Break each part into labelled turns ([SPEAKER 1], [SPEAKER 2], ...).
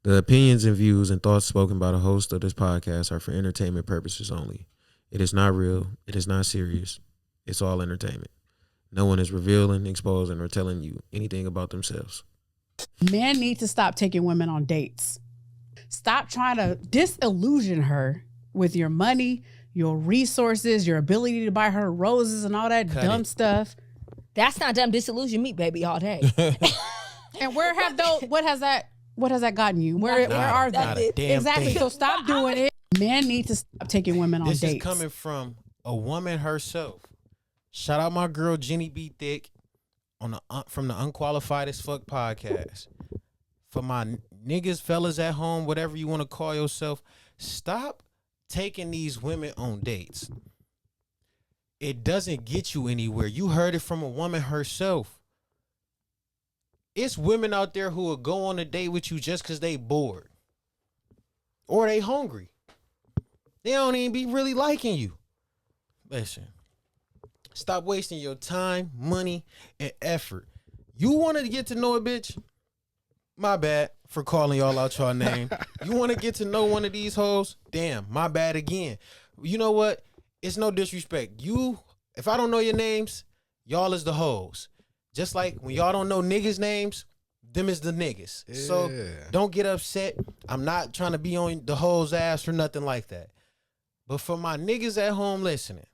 [SPEAKER 1] The opinions and views and thoughts spoken by the host of this podcast are for entertainment purposes only. It is not real. It is not serious. It's all entertainment. No one is revealing, exposing, or telling you anything about themselves.
[SPEAKER 2] Men need to stop taking women on dates. Stop trying to disillusion her with your money, your resources, your ability to buy her roses and all that dumb stuff.
[SPEAKER 3] That's not dumb. Disillusion me, baby, all day.
[SPEAKER 2] And where have those? What has that gotten you? Where are they? Exactly.
[SPEAKER 1] Thing.
[SPEAKER 2] So stop doing it. Men need to stop taking women on dates.
[SPEAKER 1] This is coming from a woman herself. Shout out my girl Jenny B. Thick on from the Unqualified as Fuck podcast. For my niggas, fellas at home, whatever you want to call yourself, stop taking these women on dates. It doesn't get you anywhere. You heard it from a woman herself. It's women out there who will go on a date with you just because they bored. Or they hungry. They don't even be really liking you. Listen. Stop wasting your time, money, and effort. You wanted to get to know a bitch? My bad for calling y'all out y'all name. You want to get to know one of these hoes? Damn, my bad again. You know what? It's no disrespect. If I don't know your names, y'all is the hoes. Just like when y'all don't know niggas' names, them is the niggas. Yeah. So don't get upset. I'm not trying to be on the hoes' ass or nothing like that. But for my niggas at home listening,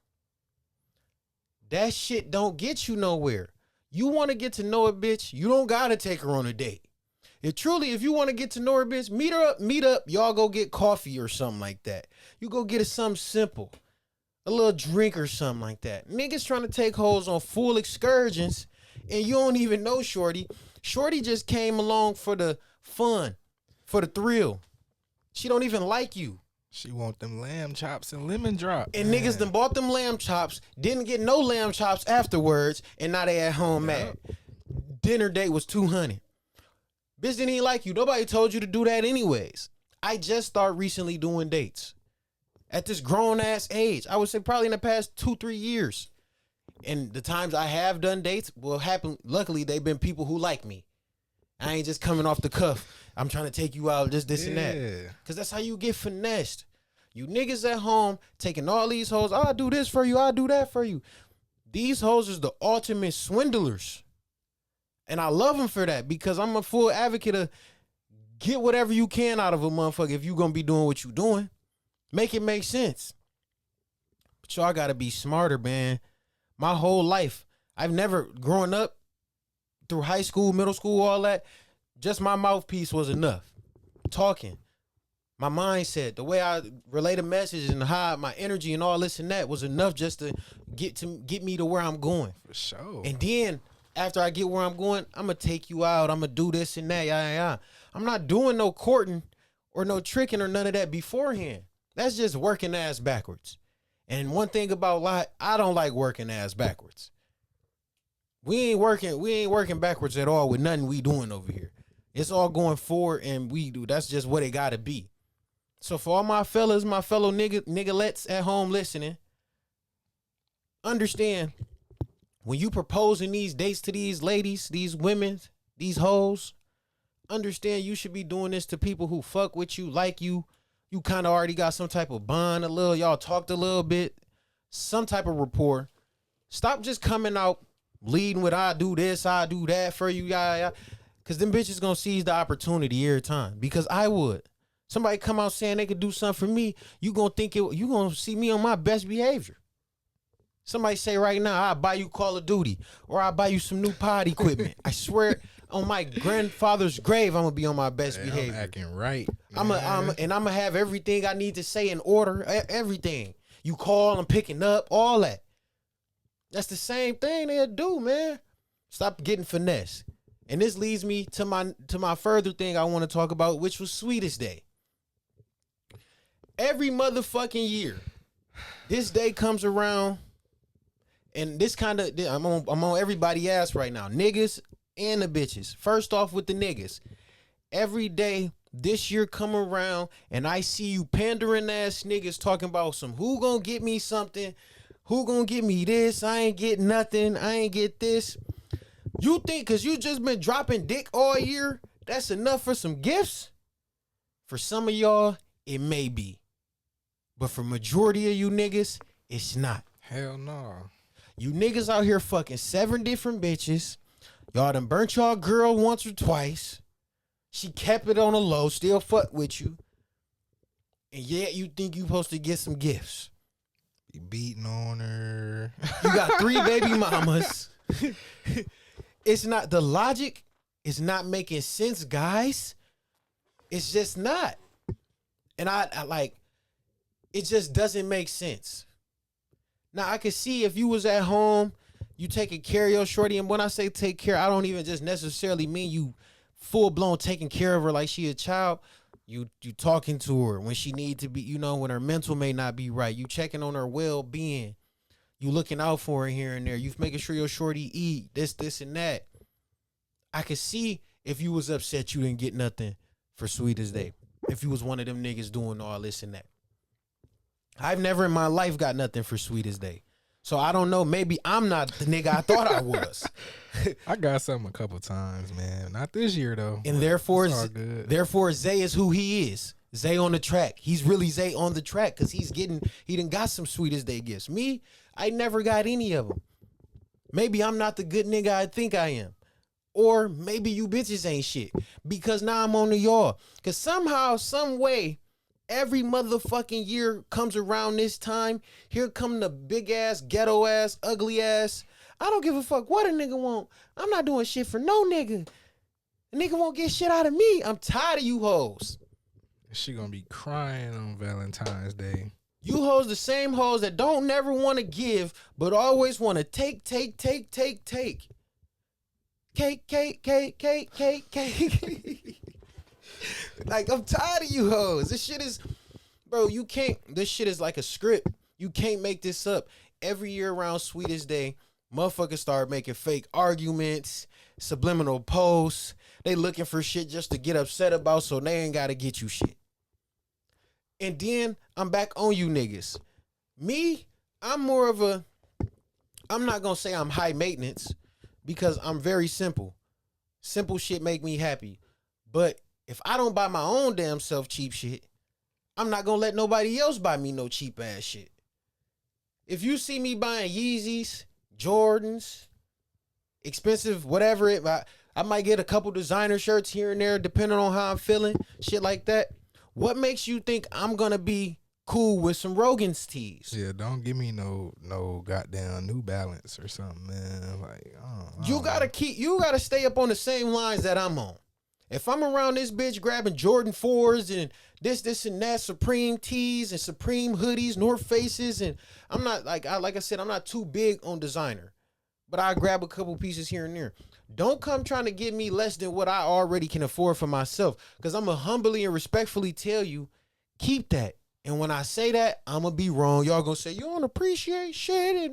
[SPEAKER 1] that shit don't get you nowhere. You want to get to know a bitch, you don't got to take her on a date. If you want to get to know her, bitch, meet up, y'all go get coffee or something like that. You go get something simple, a little drink or something like that. Niggas trying to take hoes on full excursions, and you don't even know Shorty. Shorty just came along for the fun, for the thrill. She don't even like you.
[SPEAKER 4] She want them lamb chops and lemon drop.
[SPEAKER 1] And niggas done bought them lamb chops, didn't get no lamb chops afterwards, and now they at home mad. Dinner date was $200. Bitch didn't even like you. Nobody told you to do that anyways. I just started recently doing dates. At this grown-ass age. I would say probably in the past 2-3 years. And the times I have done dates, luckily they've been people who like me. I ain't just coming off the cuff. I'm trying to take you out, this and that. Because that's how you get finessed. You niggas at home taking all these hoes. I'll do this for you. I'll do that for you. These hoes is the ultimate swindlers. And I love them for that because I'm a full advocate of get whatever you can out of a motherfucker if you going to be doing what you doing. Make it make sense. But y'all got to be smarter, man. My whole life, I've never, growing up, through high school, middle school, all that, just my mouthpiece was enough. Talking. My mindset, the way I relate a message and how my energy and all this and that was enough just to get me to where I'm going.
[SPEAKER 4] For sure.
[SPEAKER 1] And then after I get where I'm going, I'm going to take you out. I'm going to do this and that. Yeah. I'm not doing no courting or no tricking or none of that beforehand. That's just working ass backwards. And one thing about life, I don't like working ass backwards. We ain't working backwards at all with nothing we doing over here. It's all going forward and we do. That's just what it got to be. So for all my fellas, my fellow niggalets at home listening, understand when you proposing these dates to these ladies, these women, these hoes, understand you should be doing this to people who fuck with you, like you. You kind of already got some type of bond, y'all talked a little bit, some type of rapport. Stop just coming out leading with I do this, I do that for you, yeah. Because them bitches gonna seize the opportunity every time. Because I would. Somebody come out saying they could do something for me, you gonna see me on my best behavior. Somebody say right now, I'll buy you Call of Duty or I'll buy you some new pod equipment. I swear on my grandfather's grave, I'm gonna be on my best behavior.
[SPEAKER 4] I'm acting right.
[SPEAKER 1] I'm gonna have everything I need to say in order. Everything. You call, I'm picking up, all that. That's the same thing they'll do, man. Stop getting finesse. And this leads me to my further thing I want to talk about, which was Sweetest Day. Every motherfucking year, this day comes around, and this kind of I'm on everybody's ass right now, niggas and the bitches. First off with the niggas, every day this year come around, and I see you pandering ass niggas talking about some who gonna get me something, who gonna get me this, I ain't get nothing, I ain't get this. You think because you just been dropping dick all year, that's enough for some gifts? For some of y'all, it may be. But for majority of you niggas, it's not.
[SPEAKER 4] Hell no.
[SPEAKER 1] You niggas out here fucking 7 different bitches. Y'all done burnt y'all girl once or twice. She kept it on the low, still fuck with you. And yet you think you supposed to get some gifts.
[SPEAKER 4] Be beating on her.
[SPEAKER 1] You got 3 baby mamas. It's not, the logic is not making sense, guys. It's just not. And I like, it just doesn't make sense. Now I can see if you was at home, you taking care of your shorty, and when I say take care, I don't even just necessarily mean you full blown taking care of her like she a child. You talking to her when she need to be, you know, when her mental may not be right. You checking on her well-being. You looking out for her here and there. You making sure your shorty eat this and that. I could see if you was upset you didn't get nothing for Sweetest Day. If you was one of them niggas doing all this and that. I've never in my life got nothing for Sweetest Day. So I don't know. Maybe I'm not the nigga I thought I was.
[SPEAKER 4] I got something a couple times, man. Not this year though.
[SPEAKER 1] And therefore,
[SPEAKER 4] it's all good.
[SPEAKER 1] therefore Zay is who he is. Zay on the track. He's really Zay on the track because he done got some Sweetest Day gifts. Me, I never got any of them. Maybe I'm not the good nigga I think I am. Or maybe you bitches ain't shit. Because now I'm on to y'all. Because somehow, some way, every motherfucking year comes around this time. Here come the big ass, ghetto ass, ugly ass. I don't give a fuck what a nigga want. I'm not doing shit for no nigga. A nigga won't get shit out of me. I'm tired of you hoes.
[SPEAKER 4] She gonna be crying on Valentine's Day.
[SPEAKER 1] You hoes the same hoes that don't never want to give, but always want to take. Cake. Like, I'm tired of you hoes. This shit is, bro, this shit is like a script. You can't make this up. Every year around Sweetest Day, motherfuckers start making fake arguments, subliminal posts. They looking for shit just to get upset about so they ain't got to get you shit. And then I'm back on you niggas. Me, I'm not going to say I'm high maintenance because I'm very simple. Simple shit make me happy. But if I don't buy my own damn self cheap shit, I'm not going to let nobody else buy me no cheap ass shit. If you see me buying Yeezys, Jordans, expensive, whatever I might get a couple designer shirts here and there depending on how I'm feeling, shit like that. What makes you think I'm going to be cool with some Rogan's tees?
[SPEAKER 4] Yeah, don't give me no goddamn New Balance or something, man. Like,
[SPEAKER 1] you gotta stay up on the same lines that I'm on. If I'm around this bitch grabbing Jordan 4s and this and that, Supreme tees and Supreme hoodies, North Faces, and I'm not like I said, I'm not too big on designer, but I grab a couple pieces here and there. Don't come trying to give me less than what I already can afford for myself, because I'm going to humbly and respectfully tell you, keep that. And when I say that, I'm going to be wrong. Y'all going to say, you don't appreciate shit. And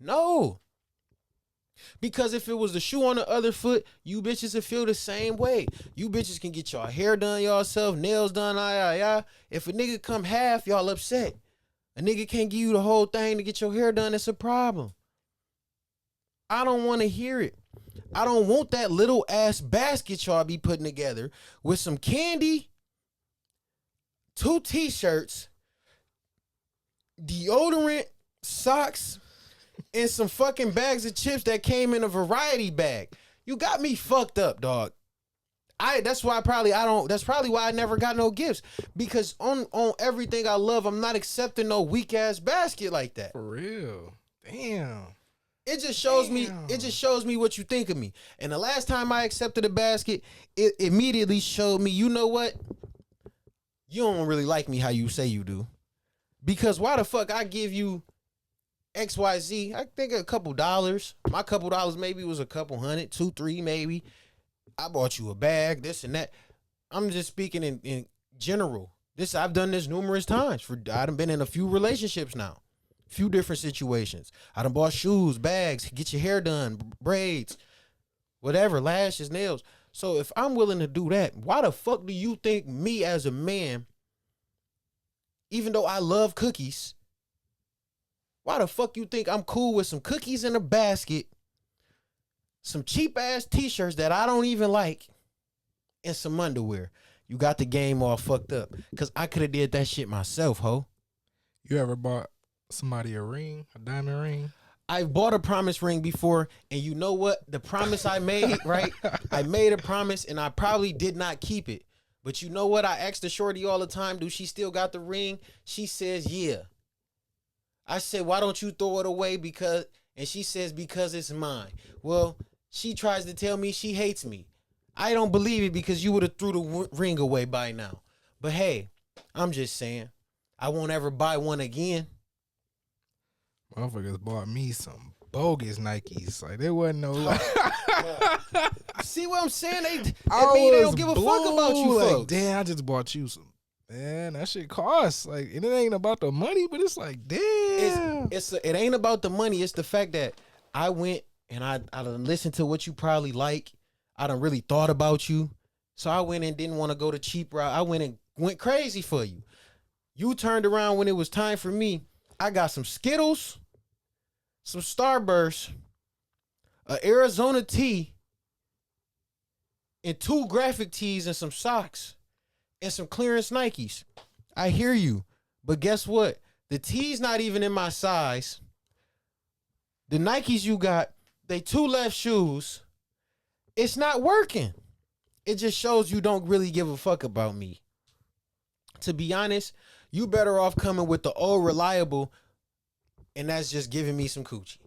[SPEAKER 1] no. Because if it was the shoe on the other foot, you bitches would feel the same way. You bitches can get y'all hair done yourself, nails done, If a nigga come half, y'all upset. A nigga can't give you the whole thing to get your hair done. It's a problem. I don't want to hear it. I don't want that little ass basket y'all be putting together with some candy, 2 t-shirts, deodorant, socks, and some fucking bags of chips that came in a variety bag. You got me fucked up, dog. That's probably why I never got no gifts. Because on everything I love, I'm not accepting no weak ass basket like that.
[SPEAKER 4] For real. Damn.
[SPEAKER 1] It just shows me what you think of me. And the last time I accepted a basket, it immediately showed me, you know what? You don't really like me how you say you do. Because why the fuck I give you XYZ, I think a couple dollars. My couple dollars maybe was a couple hundred, 2, 3 maybe. I bought you a bag, this and that. I'm just speaking in general. I've done this numerous times. I done been in a few relationships now. Few different situations. I done bought shoes, bags, get your hair done, braids, whatever, lashes, nails. So if I'm willing to do that, why the fuck do you think me as a man, even though I love cookies, why the fuck you think I'm cool with some cookies in a basket, some cheap ass t-shirts that I don't even like, and some underwear? You got the game all fucked up. Cause I could have did that shit myself, ho.
[SPEAKER 4] You ever bought somebody a ring, a diamond ring?
[SPEAKER 1] I've bought a promise ring before, and you know what? The promise I made, right? I made a promise, and I probably did not keep it. But you know what? I ask the shorty all the time, do she still got the ring? She says, yeah. I said, why don't you throw it away? And she says, because it's mine. Well, she tries to tell me she hates me. I don't believe it because you would have threw the ring away by now. But hey, I'm just saying, I won't ever buy one again.
[SPEAKER 4] Motherfuckers bought me some bogus Nikes. Like, they wasn't no.
[SPEAKER 1] See what I'm saying? They
[SPEAKER 4] They
[SPEAKER 1] don't give a fuck about you,
[SPEAKER 4] like,
[SPEAKER 1] folks.
[SPEAKER 4] damn, I just bought you some. Man, that shit costs. Like, and it ain't about the money, but it's like, damn.
[SPEAKER 1] It ain't about the money. It's the fact that I went and I done listened to what you probably like. I done really thought about you. So I went and didn't want to go the cheap route. I went crazy for you. You turned around when it was time for me. I got some Skittles, some Starburst, an Arizona tee, and 2 graphic tees and some socks and some clearance Nikes. I hear you. But guess what? The tee's not even in my size. The Nikes you got, they 2 left shoes. It's not working. It just shows you don't really give a fuck about me. To be honest, you better off coming with the old reliable, and that's just giving me some coochie.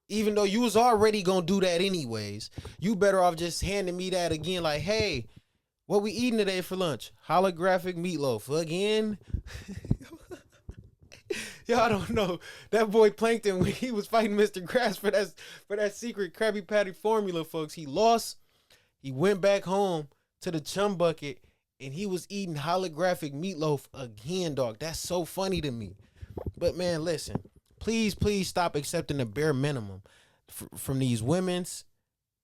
[SPEAKER 1] Even though you was already gonna do that anyways, you better off just handing me that again. Like, hey, what we eating today for lunch? Holographic meatloaf again. Y'all don't know that boy Plankton when he was fighting Mr. Grass for that secret Krabby Patty formula, folks. He lost. He went back home to the chum bucket and he was eating holographic meatloaf again, dog. That's so funny to me. But man, listen, please stop accepting the bare minimum from these women's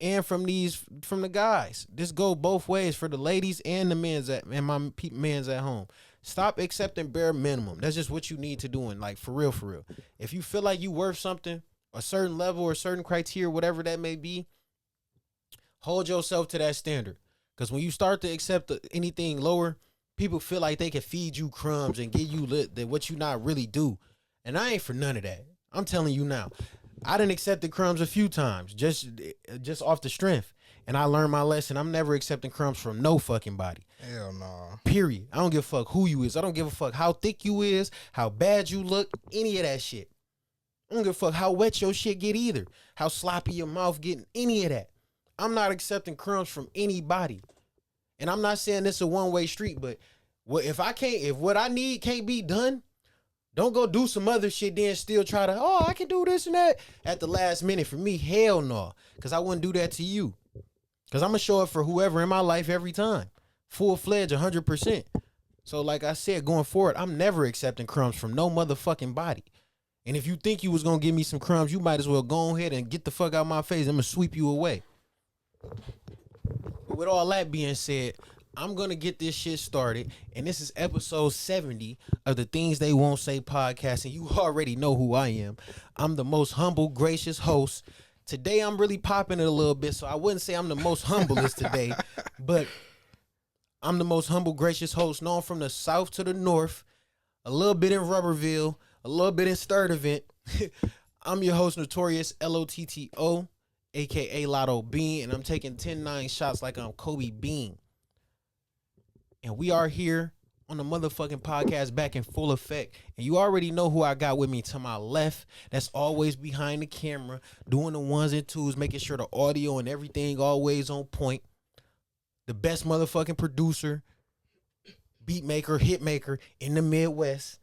[SPEAKER 1] and from the guys. This go both ways for the ladies and the men's and my men's at home. Stop accepting bare minimum. That's just what you need to do. And like, for real. If you feel like you worth something, a certain level or certain criteria, whatever that may be, hold yourself to that standard. Because when you start to accept anything lower, people feel like they can feed you crumbs and give you what you not really do. And I ain't for none of that. I'm telling you now. I done accepted crumbs a few times, just off the strength. And I learned my lesson. I'm never accepting crumbs from no fucking body.
[SPEAKER 4] Hell no.
[SPEAKER 1] Period. I don't give a fuck who you is. I don't give a fuck how thick you is, how bad you look, any of that shit. I don't give a fuck how wet your shit get either. How sloppy your mouth getting, any of that. I'm not accepting crumbs from anybody. And I'm not saying this a one-way street, but if what I need can't be done, don't go do some other shit then still try to, I can do this and that at the last minute. For me, hell no. Because I wouldn't do that to you. Because I'm going to show up for whoever in my life every time. Full-fledged, 100%. So like I said, going forward, I'm never accepting crumbs from no motherfucking body. And if you think you was going to give me some crumbs, you might as well go ahead and get the fuck out of my face. I'm going to sweep you away. But with all that being said, I'm going to get this shit started. And this is episode 70 of the Things They Won't Say podcast. And you already know who I am. I'm the most humble, gracious host. Today, I'm really popping it a little bit. So I wouldn't say I'm the most humblest today. But I'm the most humble, gracious host, known from the south to the north. A little bit in Rubberville. A little bit in Sturdivant. I'm your host, Notorious Lotto, a.k.a. Lotto Bean. And I'm taking 10-9 shots like I'm Kobe Bean. And we are here on the motherfucking podcast back in full effect. And you already know who I got with me to my left. That's always behind the camera, doing the ones and twos, making sure the audio and everything always on point. The best motherfucking producer, beat maker, hit maker in the Midwest.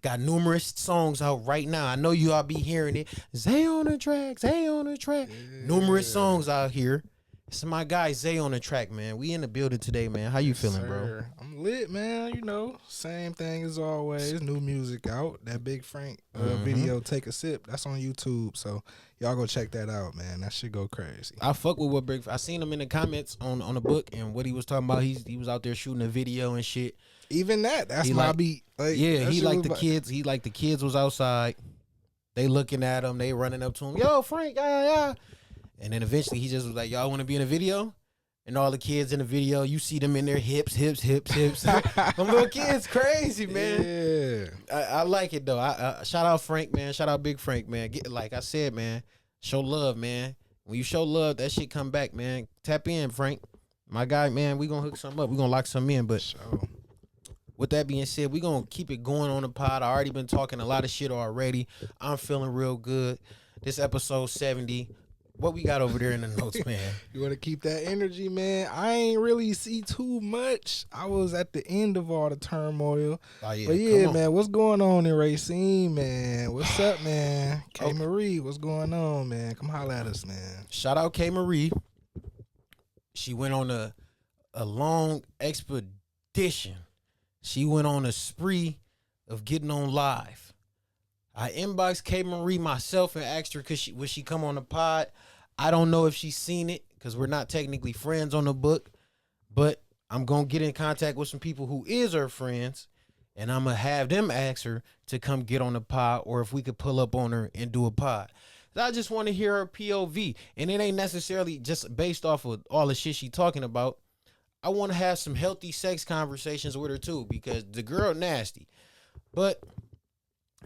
[SPEAKER 1] Got numerous songs out right now. I know you all be hearing it. Zay on the track, Zay on the track. Yeah. Numerous songs out here. It's my guy Zay on the track, man. We in the building today, man. How you feeling, bro?
[SPEAKER 4] I'm lit, man. You know, same thing as always. New music out. That Big Frank video, Take a Sip. That's on YouTube. So y'all go check that out, man. That shit go crazy.
[SPEAKER 1] I fuck with what Big. I seen him in the comments on the book and what he was talking about. He was out there shooting a video and shit.
[SPEAKER 4] Even that's my beat. Like,
[SPEAKER 1] yeah, he like the kids. He like the kids was outside. They looking at him. They running up to him. Yo, Frank, yeah. And then eventually he just was like, y'all want to be in a video? and all the kids in the video, you see them in their hips. Them little kids crazy, man.
[SPEAKER 4] Yeah.
[SPEAKER 1] I like it though. I shout out Frank, man. Shout out Big Frank, man. Like I said, man, show love, man. When you show love, that shit come back, man. Tap in, Frank. My guy, man, we gonna hook something up. We gonna lock some in. But with that being said, we gonna keep it going on the pod. I already been talking a lot of shit already. I'm feeling real good. This episode 70. What we got over there in the notes, man?
[SPEAKER 4] You want to keep that energy, man? I ain't really see too much. I was at the end of all the turmoil.
[SPEAKER 1] Oh, yeah.
[SPEAKER 4] But yeah, man, what's going on in Racine, man? What's up, man? Kae Marie, what's going on, man? Come holla at us, man.
[SPEAKER 1] Shout out Kae Marie. She went on a long expedition. She went on a spree of getting on live. I inboxed Kae Marie myself and asked her would she come on the pod. I don't know if she's seen it because we're not technically friends on the book, but I'm going to get in contact with some people who is her friends, and I'm going to have them ask her to come get on the pod, or if we could pull up on her and do a pod. I just want to hear her POV, and it ain't necessarily just based off of all the shit she talking about. I want to have some healthy sex conversations with her too, because the girl nasty. But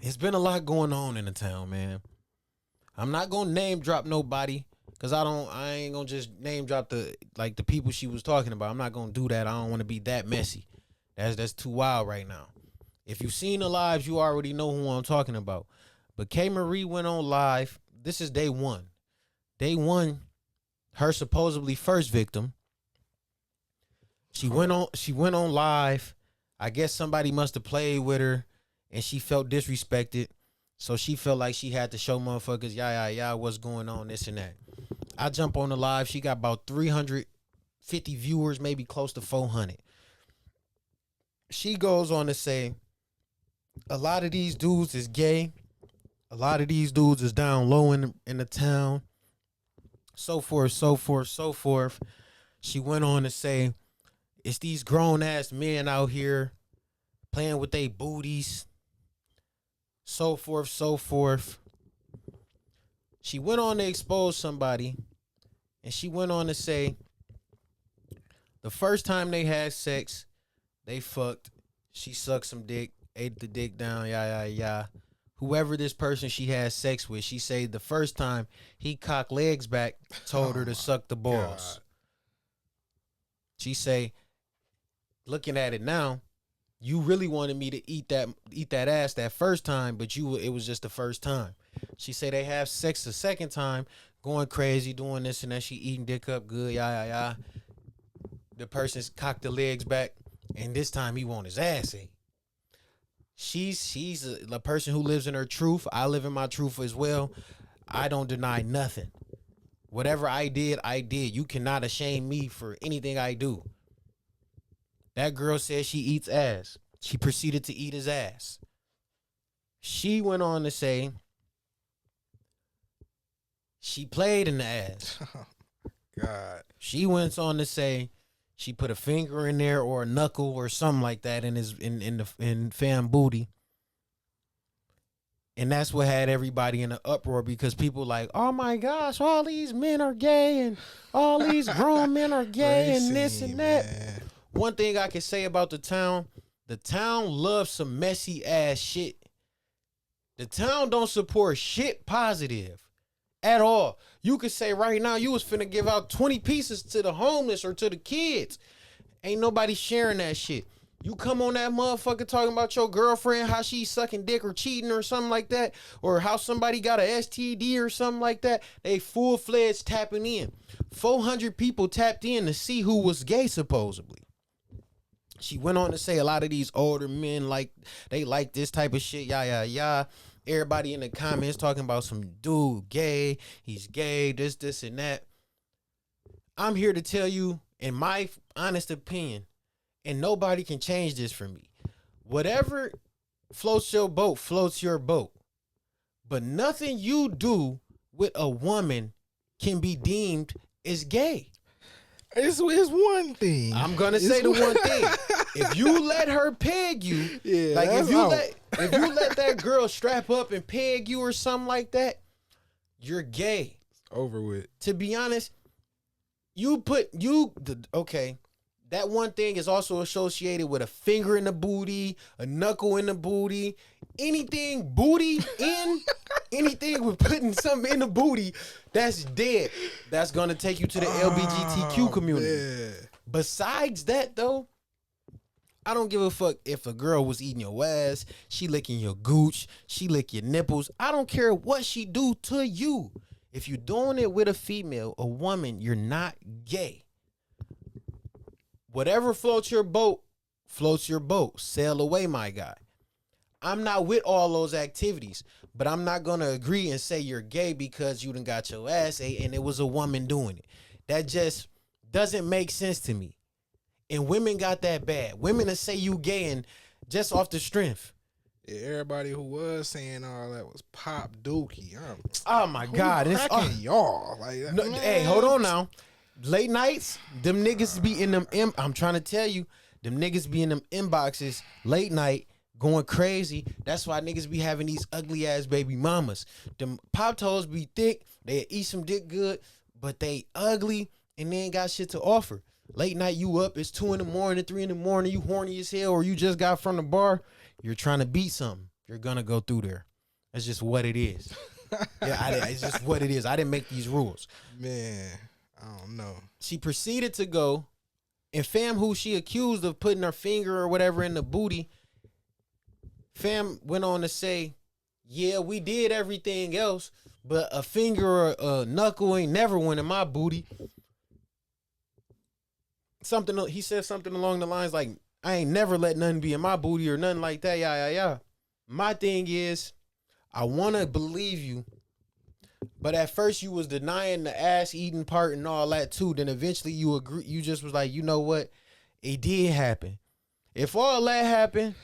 [SPEAKER 1] it's been a lot going on in the town, man. I'm not gonna name drop nobody, cause I ain't gonna just name drop the people she was talking about. I'm not gonna do that. I don't want to be that messy. That's too wild right now. If you've seen the lives, you already know who I'm talking about. But Kae Marie went on live. This is day one. Day one, her supposedly first victim. She went on live. I guess somebody must have played with her, and she felt disrespected. So she felt like she had to show motherfuckers, yeah, what's going on, this and that. I jump on the live. She got about 350 viewers, maybe close to 400. She goes on to say, a lot of these dudes is gay. A lot of these dudes is down low in the town. So forth. She went on to say, it's these grown-ass men out here playing with their booties. So forth. She went on to expose somebody, and she went on to say, the first time they had sex, they fucked. She sucked some dick, ate the dick down, yeah. Whoever this person she had sex with, she said the first time he cocked legs back, told her to suck the balls. God. She say, looking at it now, you really wanted me to eat that ass that first time, but it was just the first time. She say they have sex the second time, going crazy, doing this and that. She eating dick up good, yeah. The person's cocked the legs back, and this time he want his ass ate. She's a person who lives in her truth. I live in my truth as well. I don't deny nothing. Whatever I did. You cannot shame me for anything I do. That girl said she eats ass. She proceeded to eat his ass. She went on to say she played in the ass.
[SPEAKER 4] God.
[SPEAKER 1] She went on to say she put a finger in there or a knuckle or something like that in fam booty. And that's what had everybody in an uproar, because people like, oh my gosh, all these men are gay and all these grown men are gay and this and that. Man. One thing I can say about the town loves some messy ass shit. The town don't support shit positive at all. You could say right now you was finna give out 20 pieces to the homeless or to the kids. Ain't nobody sharing that shit. You come on that motherfucker talking about your girlfriend, how she's sucking dick or cheating or something like that, or how somebody got a STD or something like that, they full-fledged tapping in. 400 people tapped in to see who was gay, supposedly. She went on to say a lot of these older men they like this type of shit, yeah. Everybody in the comments talking about some dude gay, he's gay, this and that. I'm here to tell you, in my honest opinion, and nobody can change this for me, whatever floats your boat, floats your boat. But nothing you do with a woman can be deemed as gay.
[SPEAKER 4] It's one thing.
[SPEAKER 1] I'm gonna say the one thing. If you let her peg you, if you let that girl strap up and peg you or something like that, you're gay.
[SPEAKER 4] It's over with.
[SPEAKER 1] To be honest, Okay. That one thing is also associated with a finger in the booty, a knuckle in the booty, anything booty in, anything with putting something in the booty, that's dead. That's gonna take you to the LGBTQ community.
[SPEAKER 4] Man.
[SPEAKER 1] Besides that, though, I don't give a fuck if a girl was eating your ass, she licking your gooch, she lick your nipples. I don't care what she do to you. If you're doing it with a female, a woman, you're not gay. Whatever floats your boat, floats your boat. Sail away, my guy. I'm not with all those activities, but I'm not going to agree and say you're gay because you done got your ass ate and it was a woman doing it. That just doesn't make sense to me. And women got that bad. Women that say you gay and just off the strength.
[SPEAKER 4] Yeah, everybody who was saying all that was Pop Dookie.
[SPEAKER 1] Oh, my God. It's
[SPEAKER 4] y'all. Like,
[SPEAKER 1] no, hey, hold on now. Late nights, them niggas be in them. I'm trying to tell you, them niggas be in them inboxes late night going crazy. That's why niggas be having these ugly ass baby mamas. Them pop toes be thick. They eat some dick good, but they ugly and they ain't got shit to offer. Late night, you up. It's 2 in-the-morning, 3 in-the-morning. You horny as hell, or you just got from the bar. You're trying to beat something. You're gonna go through there. That's just what it is. It's just what it is. I didn't make these rules.
[SPEAKER 4] Man. I don't know.
[SPEAKER 1] She proceeded to go, and fam, who she accused of putting her finger or whatever in the booty, fam went on to say, yeah, we did everything else, but a finger or a knuckle ain't never went in my booty. He said something along the lines like, I ain't never let nothing be in my booty or nothing like that. Yeah. My thing is, I want to believe you. But at first you was denying the ass eating part and all that too. Then eventually you agree. You just was like, you know what? It did happen. If all that happened,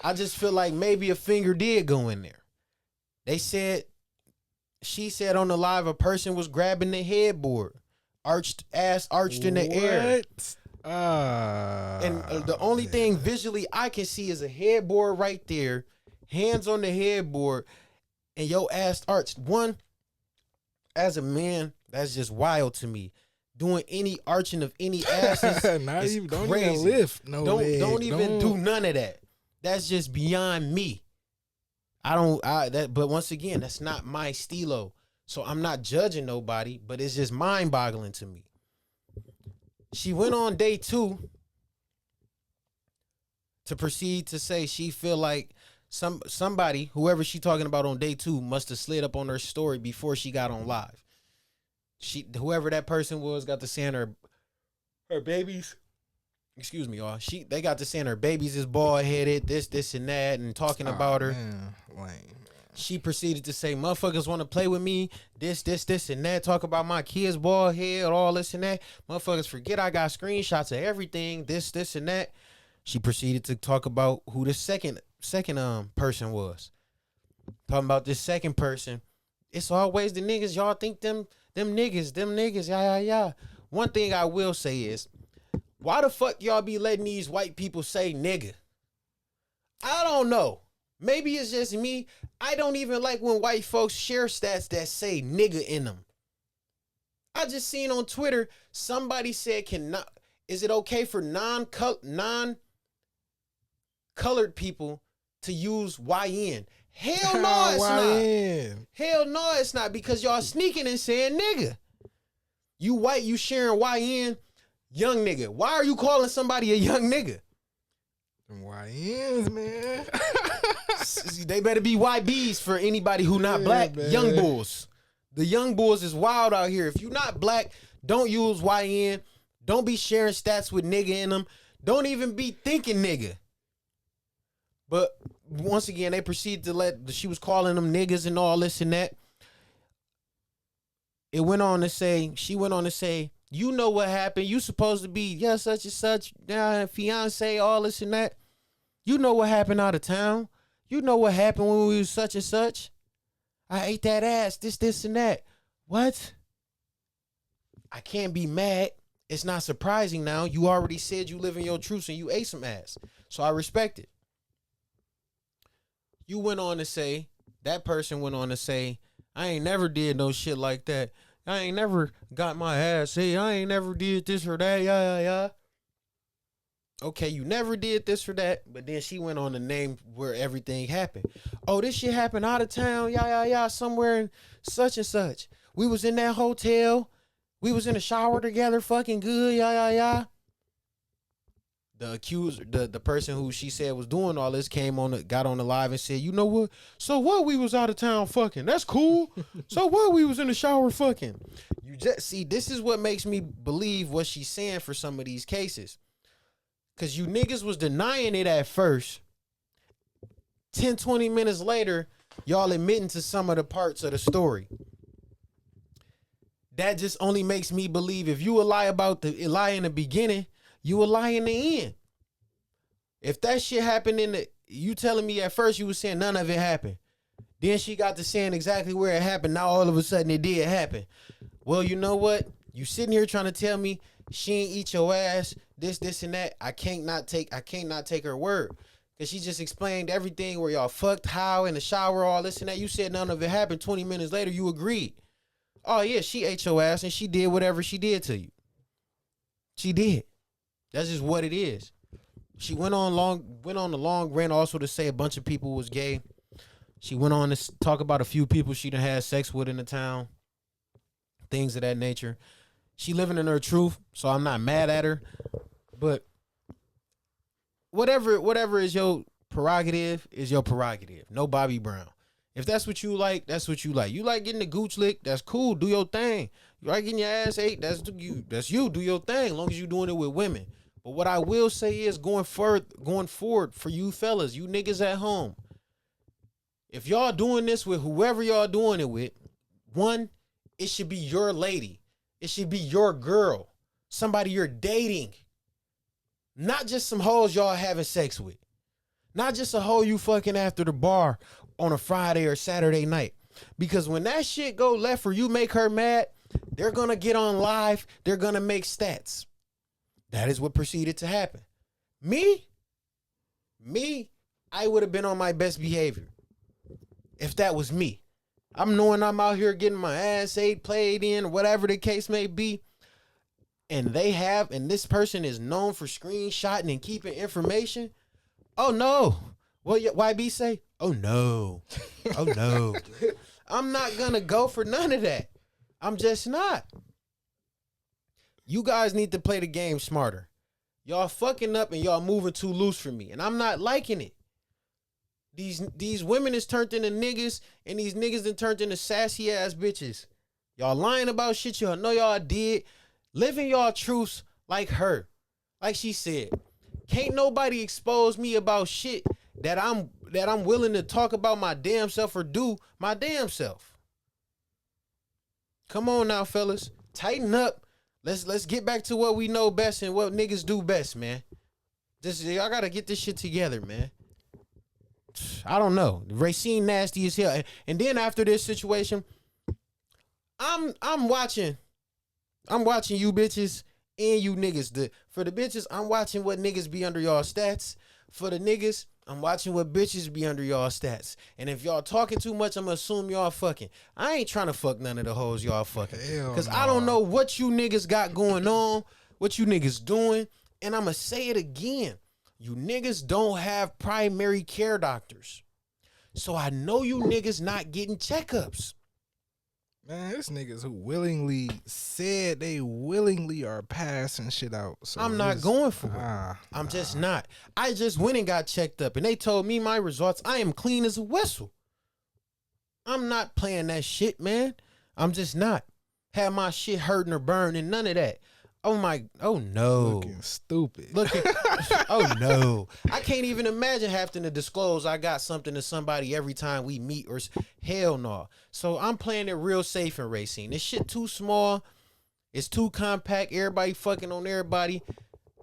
[SPEAKER 1] I just feel like maybe a finger did go in there. She said on the live, a person was grabbing the headboard, arched in the air. And the only thing visually I can see is a headboard right there, hands on the headboard, and your ass arched. One, as a man, that's just wild to me. Doing any arching of any asses is
[SPEAKER 4] don't
[SPEAKER 1] crazy.
[SPEAKER 4] Even lift no leg.
[SPEAKER 1] Don't even do none of that. That's just beyond me. But once again, that's not my stilo. So I'm not judging nobody, but it's just mind-boggling to me. She went on day 2 to proceed to say she feel like somebody, whoever she talking about on day 2, must have slid up on her story before she got on live. Whoever that person was, got to saying her babies. Excuse me, y'all. They got to saying her babies is bald headed, this and that, and talking about her.
[SPEAKER 4] Man. Lame.
[SPEAKER 1] She proceeded to say, motherfuckers want to play with me, this and that, talk about my kids' bald head, all this and that. Motherfuckers forget I got screenshots of everything, this and that. She proceeded to talk about who the second person was. Talking about this second person. It's always the niggas. Y'all think them niggas, yeah. One thing I will say is, why the fuck y'all be letting these white people say nigga? I don't know. Maybe it's just me. I don't even like when white folks share stats that say nigga in them. I just seen on Twitter, somebody said, is it okay for non-colored people to use YN? Hell no, it's not. Hell no, it's not, because y'all sneaking and saying nigga. You white, you sharing YN, young nigga. Why are you calling somebody a young nigga?
[SPEAKER 4] Them YNs, man.
[SPEAKER 1] They better be YBs for anybody who not black. Man. Young bulls. The young bulls is wild out here. If you not black, don't use YN. Don't be sharing stats with nigga in them. Don't even be thinking nigga. But once again, they proceeded to she was calling them niggas and all this and that. She went on to say, you know what happened. You supposed to be, such and such, fiance, all this and that. You know what happened out of town. You know what happened when we was such and such. I ate that ass, this and that. What? I can't be mad. It's not surprising now. You already said you live in your truth and you ate some ass. So I respect it. That person went on to say, I ain't never did no shit like that. I ain't never got my ass. See, I ain't never did this or that. Yeah. Okay, you never did this or that, but then she went on to name where everything happened. Oh, this shit happened out of town. Yeah. Somewhere in such and such. We was in that hotel. We was in the shower together, fucking good. Yeah. The accuser, the person who she said was doing all this got on the live and said, you know what? So what? We was out of town fucking. That's cool. So what? We was in the shower fucking. You just see, this is what makes me believe what she's saying for some of these cases. Cause you niggas was denying it at first. 10, 20 minutes later, y'all admitting to some of the parts of the story. That just only makes me believe if you a lie in the beginning, you a lie in the end. If that shit happened you telling me at first you was saying none of it happened. Then she got to saying exactly where it happened. Now all of a sudden it did happen. Well, you know what? You sitting here trying to tell me she ain't eat your ass, this and that. I can't not take her word. Cause she just explained everything where y'all fucked, how, in the shower, all this and that. You said none of it happened. 20 minutes later, you agreed. Oh yeah, she ate your ass and she did whatever she did to you. She did. That's just what it is. She went on the long rant also to say a bunch of people was gay. She went on to talk about a few people she done had sex with in the town. Things of that nature. She living in her truth, so I'm not mad at her. But whatever is your prerogative is your prerogative. No Bobby Brown. If that's what you like, that's what you like. You like getting the gooch lick, that's cool. Do your thing. You like getting your ass ate, that's you. Do your thing, as long as you're doing it with women. But what I will say is going forward for you fellas, you niggas at home. If y'all doing this with whoever y'all doing it with, one, it should be your lady. It should be your girl. Somebody you're dating. Not just some hoes y'all having sex with. Not just a hoe you fucking after the bar on a Friday or Saturday night. Because when that shit go left or you make her mad, they're going to get on live. They're going to make stats. That is what proceeded to happen. Me, I would have been on my best behavior. If that was me. I'm knowing I'm out here getting my ass ate, played in, whatever the case may be. And this person is known for screenshotting and keeping information. Oh no. What YB say? Oh no. Oh no. I'm not gonna go for none of that. I'm just not. You guys need to play the game smarter. Y'all fucking up and y'all moving too loose for me. And I'm not liking it. These women is turned into niggas and these niggas done turned into sassy ass bitches. Y'all lying about shit y'all know y'all did. Living y'all truths like her. Like she said. Can't nobody expose me about shit that I'm willing to talk about my damn self or do my damn self. Come on now, fellas. Tighten up. Let's get back to what we know best and what niggas do best, man. Y'all gotta get this shit together, man. I don't know. Racine nasty as hell. And then after this situation, I'm watching you bitches and you niggas. For the bitches, I'm watching what niggas be under y'all stats. For the niggas, I'm watching what bitches be under y'all stats. And if y'all talking too much, I'm gonna assume y'all fucking. I ain't trying to fuck none of the hoes y'all fucking. Because I don't know what you niggas got going on, what you niggas doing. And I'm gonna say it again. You niggas don't have primary care doctors. So I know you niggas not getting checkups.
[SPEAKER 4] Man, it's niggas who willingly said they willingly are passing shit out. So
[SPEAKER 1] I'm not going for it. I'm just not. I just went and got checked up and they told me my results. I am clean as a whistle. I'm not playing that shit, man. I'm just not. Had my shit hurting or burning, none of that. Oh no.
[SPEAKER 4] Looking stupid.
[SPEAKER 1] Oh no. I can't even imagine having to disclose I got something to somebody every time we meet or hell no. So I'm playing it real safe in Racine. This shit too small. It's too compact. Everybody fucking on everybody.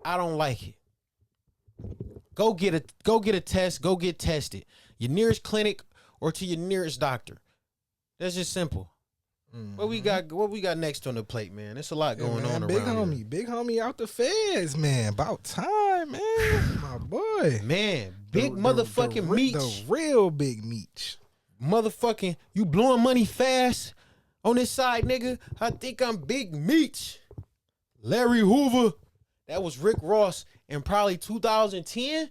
[SPEAKER 1] I don't like it. Go get a test. Go get tested. Your nearest clinic or to your nearest doctor. That's just simple. Mm-hmm. What we got next on the plate, man? There's a lot going on around here.
[SPEAKER 4] Big homie out the feds, man. About time, man. My boy.
[SPEAKER 1] Man, Meech.
[SPEAKER 4] The real Big Meech.
[SPEAKER 1] Motherfucking, you blowing money fast On this side, nigga, I think I'm Big Meech. Larry Hoover. That was Rick Ross in probably 2010.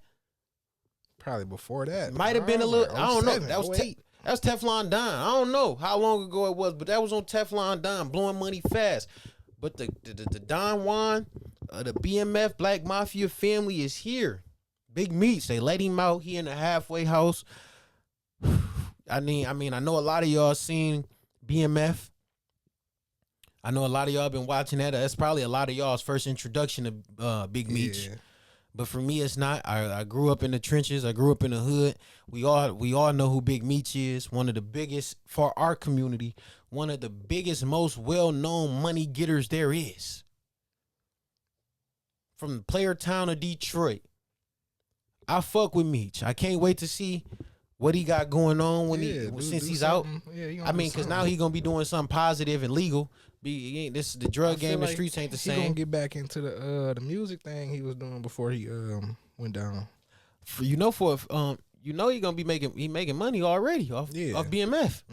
[SPEAKER 4] Probably before that.
[SPEAKER 1] Might have been a little. I don't know.
[SPEAKER 4] 07,
[SPEAKER 1] That was
[SPEAKER 4] 08.
[SPEAKER 1] that was Teflon Don. I don't know how long ago it was, but that was on Teflon Don, blowing money fast. But the Don Juan, the BMF Black Mafia family is here. Big Meech. They let him out. He in the halfway house. I mean, I know a lot of y'all seen BMF. I know a lot of y'all been watching that. That's probably a lot of y'all's first introduction to Big Meech.
[SPEAKER 4] Yeah.
[SPEAKER 1] But for me, it's not. I grew up in the trenches. I grew up in the hood. We all know who Big Meech is. One of the biggest for our community. One of the biggest, most well-known money getters there is. From the player town of Detroit. I fuck with Meech. I can't wait to see what he got going on since he's out.
[SPEAKER 4] Yeah,
[SPEAKER 1] I mean, because now he gonna be doing something positive and legal. The drug game, the streets ain't the
[SPEAKER 4] He
[SPEAKER 1] same.
[SPEAKER 4] gonna get back into the music thing he was doing before he went down.
[SPEAKER 1] He gonna be making money already off BMF.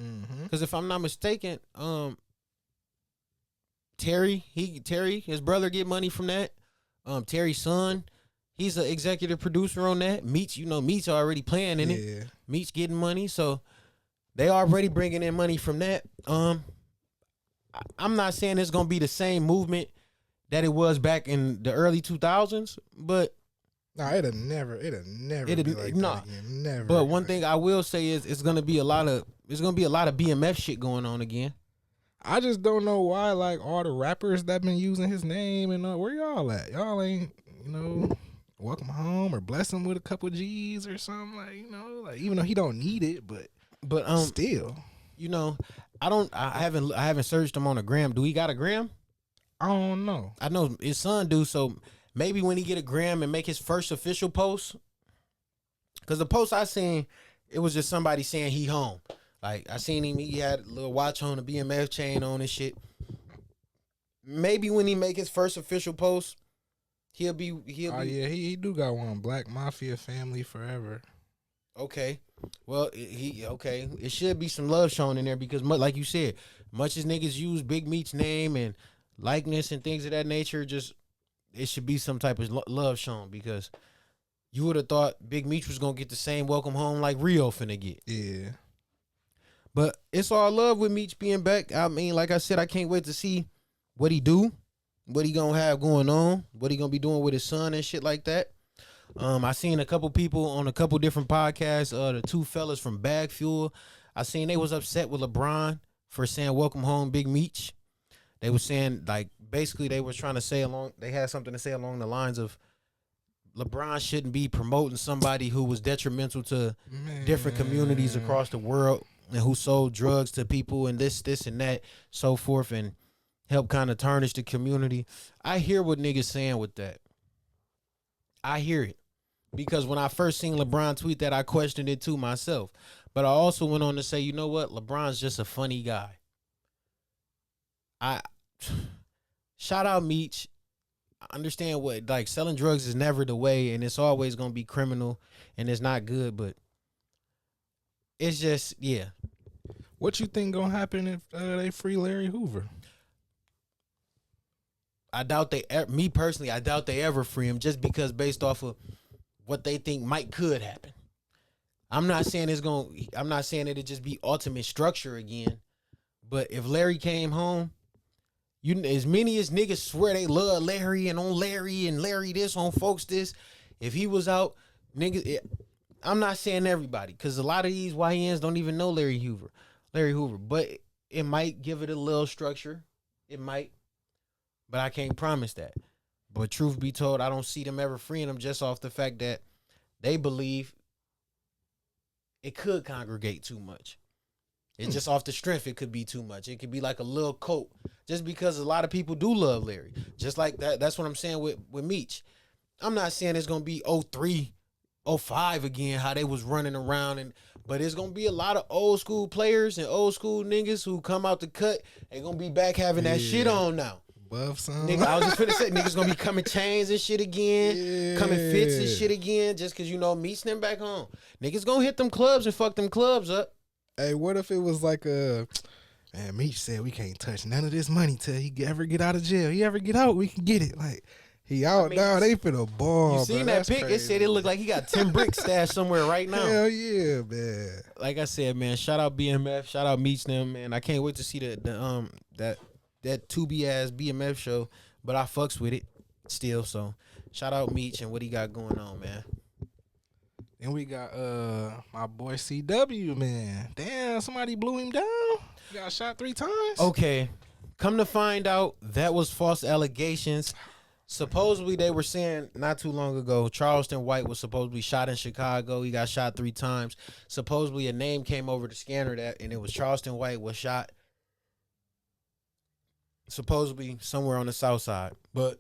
[SPEAKER 1] Because if I'm not mistaken, Terry, his brother get money from that. Terry's son, he's an executive producer on that. Meech, Meech already playing in it. Meech getting money, so they already bringing in money from that. I'm not saying it's gonna be the same movement that it was back in the early 2000s, but
[SPEAKER 4] it'll never be like that again. Never.
[SPEAKER 1] But one thing I will say is it's gonna be a lot of BMF shit going on again.
[SPEAKER 4] I just don't know why, like, all the rappers that been using his name and where y'all at? Y'all ain't, welcome home or bless him with a couple G's or something, like, even though he don't need it, but still, I haven't searched him on a gram. Do he got a gram? I don't know.
[SPEAKER 1] I know his son do, so maybe when he get a gram and make his first official post, because the post I seen, it was just somebody saying he home. Like, I seen him, he had a little watch on, a BMF chain on and shit. Maybe when he make his first official post, he'll be.
[SPEAKER 4] He do got one. Black Mafia family forever.
[SPEAKER 1] Okay. Well, it should be some love shown in there because, like you said, much as niggas use Big Meech's name and likeness and things of that nature, it should be some type of love shown because you would have thought Big Meech was going to get the same welcome home like Rio finna get.
[SPEAKER 4] Yeah.
[SPEAKER 1] But it's all love with Meech being back. I mean, like I said, I can't wait to see what he do, what he going to have going on, what he going to be doing with his son and shit like that. I seen a couple people on a couple different podcasts, the two fellas from Bag Fuel. I seen they was upset with LeBron for saying welcome home Big Meech. They was saying, like, basically they was trying to they had something to say along the lines of LeBron shouldn't be promoting somebody who was detrimental to different communities across the world and who sold drugs to people and this and that, so forth, and help kind of tarnish the community. I hear what niggas saying with that. I hear it. Because when I first seen LeBron tweet that, I questioned it too myself. But I also went on to say, you know what? LeBron's just a funny guy. Shout out Meech. I understand what, like, selling drugs is never the way, and it's always gonna be criminal, and it's not good. But it's just, yeah.
[SPEAKER 4] What you think gonna happen if they free Larry Hoover?
[SPEAKER 1] I doubt me personally, I doubt they ever free him just because based off of what they think could happen. I'm not saying it'll just be ultimate structure again, but if Larry came home, as many as niggas swear they love Larry and on Larry and Larry this, on folks this, if he was out, niggas, I'm not saying everybody, because a lot of these YNs don't even know Larry Hoover, but it might give it a little structure. It might. But I can't promise that. But truth be told, I don't see them ever freeing them just off the fact that they believe it could congregate too much. It's just off the strength, it could be too much. It could be like a little coat. Just because a lot of people do love Larry. Just like that. That's what I'm saying with Meech. I'm not saying it's going to be 03, 05 again, how they was running around. But it's going to be a lot of old school players and old school niggas who come out the cut and going to be back having that shit on now. Nigga, I was just finna say, niggas gonna be coming chains and shit again, coming fits and shit again, just cause Meech them back home. Niggas gonna hit them clubs and fuck them clubs up.
[SPEAKER 4] Hey, what if it was like And Meech said we can't touch none of this money till he ever get out of jail. He ever get out, we can get it. Like he out now, they finna ball.
[SPEAKER 1] You seen that pic? Crazy. It said it looked like he got 10 bricks stashed somewhere right now.
[SPEAKER 4] Hell yeah, man.
[SPEAKER 1] Like I said, man, shout out BMF, shout out Meech them, man. I can't wait to see that 2B ass BMF show, but I fucks with it still. So shout out Meech and what he got going on, man.
[SPEAKER 4] Then we got my boy CW, man. Damn, somebody blew him down. He got shot 3 times.
[SPEAKER 1] Okay, come to find out, that was false allegations. Supposedly, they were saying not too long ago, Charleston White was supposedly shot in Chicago. He got shot 3 times. Supposedly, a name came over the scanner and it was Charleston White was shot supposedly somewhere on the south side. But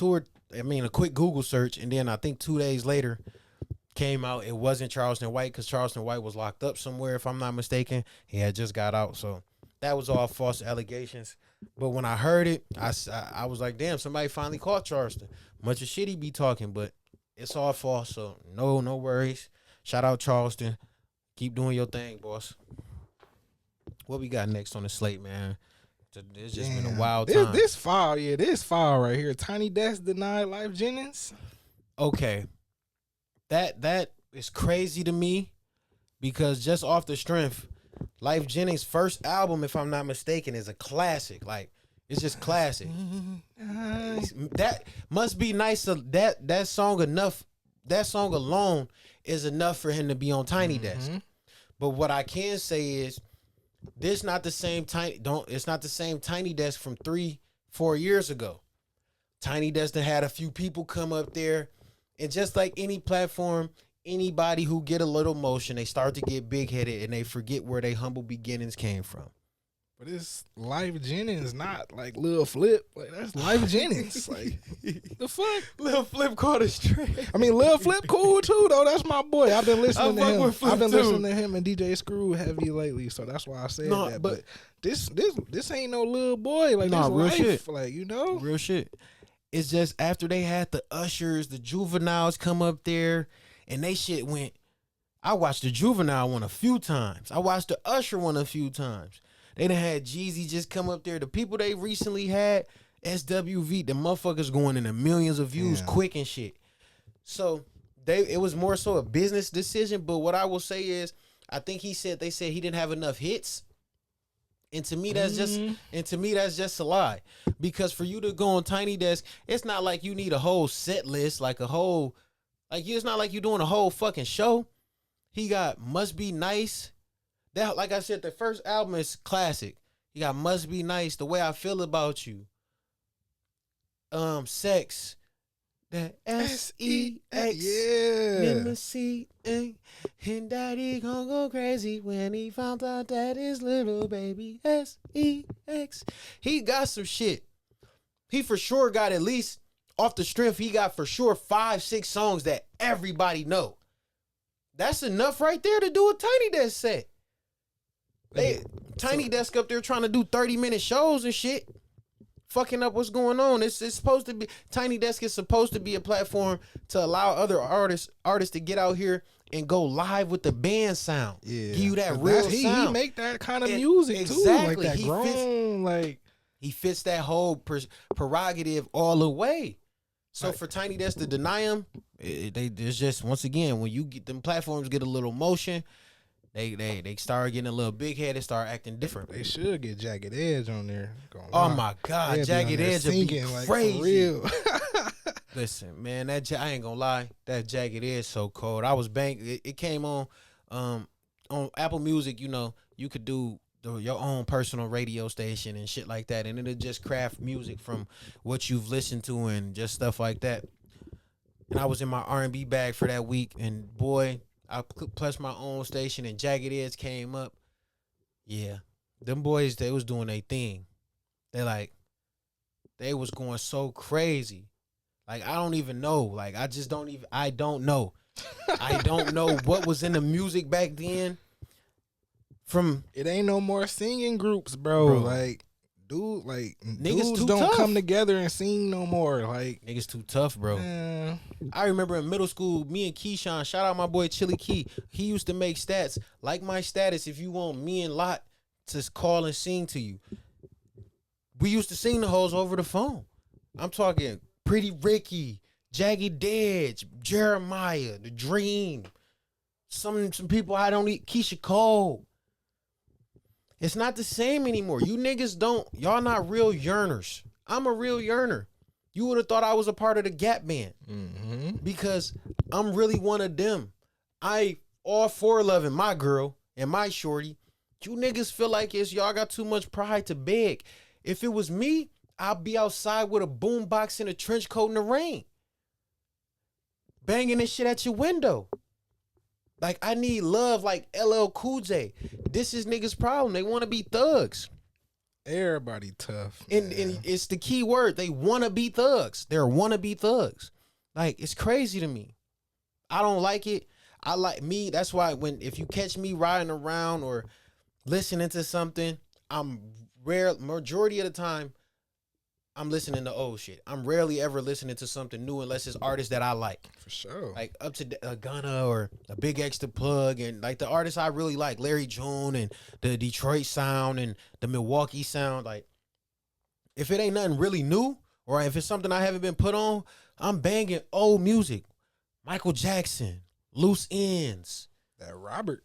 [SPEAKER 1] a quick Google search, and then I think 2 days later came out it wasn't Charleston White, because Charleston White was locked up somewhere, if I'm not mistaken. He had just got out, so that was all false allegations. But when I heard it, I was like, damn, somebody finally caught Charleston. Much of shit he be talking, but it's all false, so no worries. Shout out Charleston. Keep doing your thing, boss. What we got next on the slate, man? It's just been a wild time.
[SPEAKER 4] This file right here. Tiny Desk denied Lyfe Jennings.
[SPEAKER 1] Okay. That is crazy to me, because just off the strength, Lyfe Jennings' first album, if I'm not mistaken, is a classic. Like, it's just classic. That must be nice. That song enough. That song alone is enough for him to be on Tiny Desk. But what I can say is, it's not the same Tiny Desk from 3-4 years ago. Tiny Desk had a few people come up there. And just like any platform, anybody who get a little motion, they start to get big-headed and they forget where their humble beginnings came from.
[SPEAKER 4] But it's Lyfe Jennings, not like Lil Flip. Like, that's Lyfe Jennings. Like, the fuck?
[SPEAKER 1] Lil Flip caught a straight.
[SPEAKER 4] I mean, Lil Flip cool too, though. That's my boy. I've been listening to him.
[SPEAKER 1] Listening
[SPEAKER 4] to him and DJ Screw heavy lately, so that's why I said that. But this ain't no little boy. Like, this
[SPEAKER 1] real
[SPEAKER 4] Lyfe.
[SPEAKER 1] Shit.
[SPEAKER 4] Like, you know?
[SPEAKER 1] Real shit. It's just after they had the ushers, the juveniles come up there, and they shit went. I watched the juvenile one a few times. I watched the usher one a few times. They done had Jeezy just come up there. The people they recently had, SWV, the motherfuckers going into millions of views quick and shit. So it was more so a business decision. But what I will say is, I think they said he didn't have enough hits. And to me, that's just a lie. Because for you to go on Tiny Desk, it's not like you need a whole set list, it's not like you're doing a whole fucking show. He got Must Be Nice. That, like I said, the first album is classic. He got Must Be Nice, The Way I Feel About You. Sex. That S-E-X.
[SPEAKER 4] Yeah.
[SPEAKER 1] Let me see. And daddy gon' go crazy when he found out that his little baby S-E-X. He got some shit. He for sure got, at least off the strength, he got for sure 5-6 songs that everybody know. That's enough right there to do a Tiny Desk set. Tiny Desk up there trying to do 30-minute shows and shit. Fucking up what's going on. It's supposed to be, Tiny Desk is supposed to be a platform to allow other artists to get out here and go live with the band sound. Yeah. Give you that real sound.
[SPEAKER 4] He make that kind of music
[SPEAKER 1] exactly.
[SPEAKER 4] Too. Like that
[SPEAKER 1] he fits that whole prerogative all the way. So for Tiny Desk to deny him, it's just, once again, when you get them platforms get a little motion, they start getting a little big headed, start acting different.
[SPEAKER 4] They should get Jagged Edge on there.
[SPEAKER 1] Oh my God, Jagged Edge would be crazy.
[SPEAKER 4] For real.
[SPEAKER 1] Listen, man, I ain't gonna lie, that Jagged Edge so cold. I was it came on Apple Music. You know, you could do your own personal radio station and shit like that, and it'll just craft music from what you've listened to and just stuff like that. And I was in my R&B bag for that week, and boy, I plus my own station, and Jagged Edge came up. Yeah, them boys, they was doing their thing. They was going so crazy. Like, I don't even know. Like, I don't know. I don't know what was in the music back then.
[SPEAKER 4] It ain't no more singing groups, bro. Like,
[SPEAKER 1] niggas
[SPEAKER 4] dudes
[SPEAKER 1] too
[SPEAKER 4] don't
[SPEAKER 1] tough.
[SPEAKER 4] come together and sing no more. Like,
[SPEAKER 1] niggas too tough, bro. I remember in middle school, me and Keyshawn, shout out my boy Chili Key. He used to make stats like my status. If you want me and Lot to call and sing to you. We used to sing the hoes over the phone. I'm talking Pretty Ricky, Jagged Edge, Jeremiah, The Dream. Some people I don't eat, Keisha Cole. It's not the same anymore. You niggas y'all not real yearners. I'm a real yearner. You would have thought I was a part of the Gap Band. Because I'm really one of them. I all for loving my girl and my shorty. You niggas feel like y'all got too much pride to beg. If it was me, I'd be outside with a boombox and a trench coat in the rain. Banging this shit at your window. Like, I need love like LL Cool J. This is niggas' problem. They want to be thugs.
[SPEAKER 4] Everybody tough.
[SPEAKER 1] And it's the key word. They want to be thugs. They're wannabe thugs. Like, it's crazy to me. I don't like it. I like me. That's why if you catch me riding around or listening to something, majority of the time, I'm listening to old shit. I'm rarely ever listening to something new unless it's artists that I like.
[SPEAKER 4] For sure.
[SPEAKER 1] Like up to a Gunna or a Big Extra Plug, and like the artists I really like, Larry June and the Detroit sound and the Milwaukee sound. Like, if it ain't nothing really new or if it's something I haven't been put on, I'm banging old music. Michael Jackson, Loose Ends.
[SPEAKER 4] That Robert,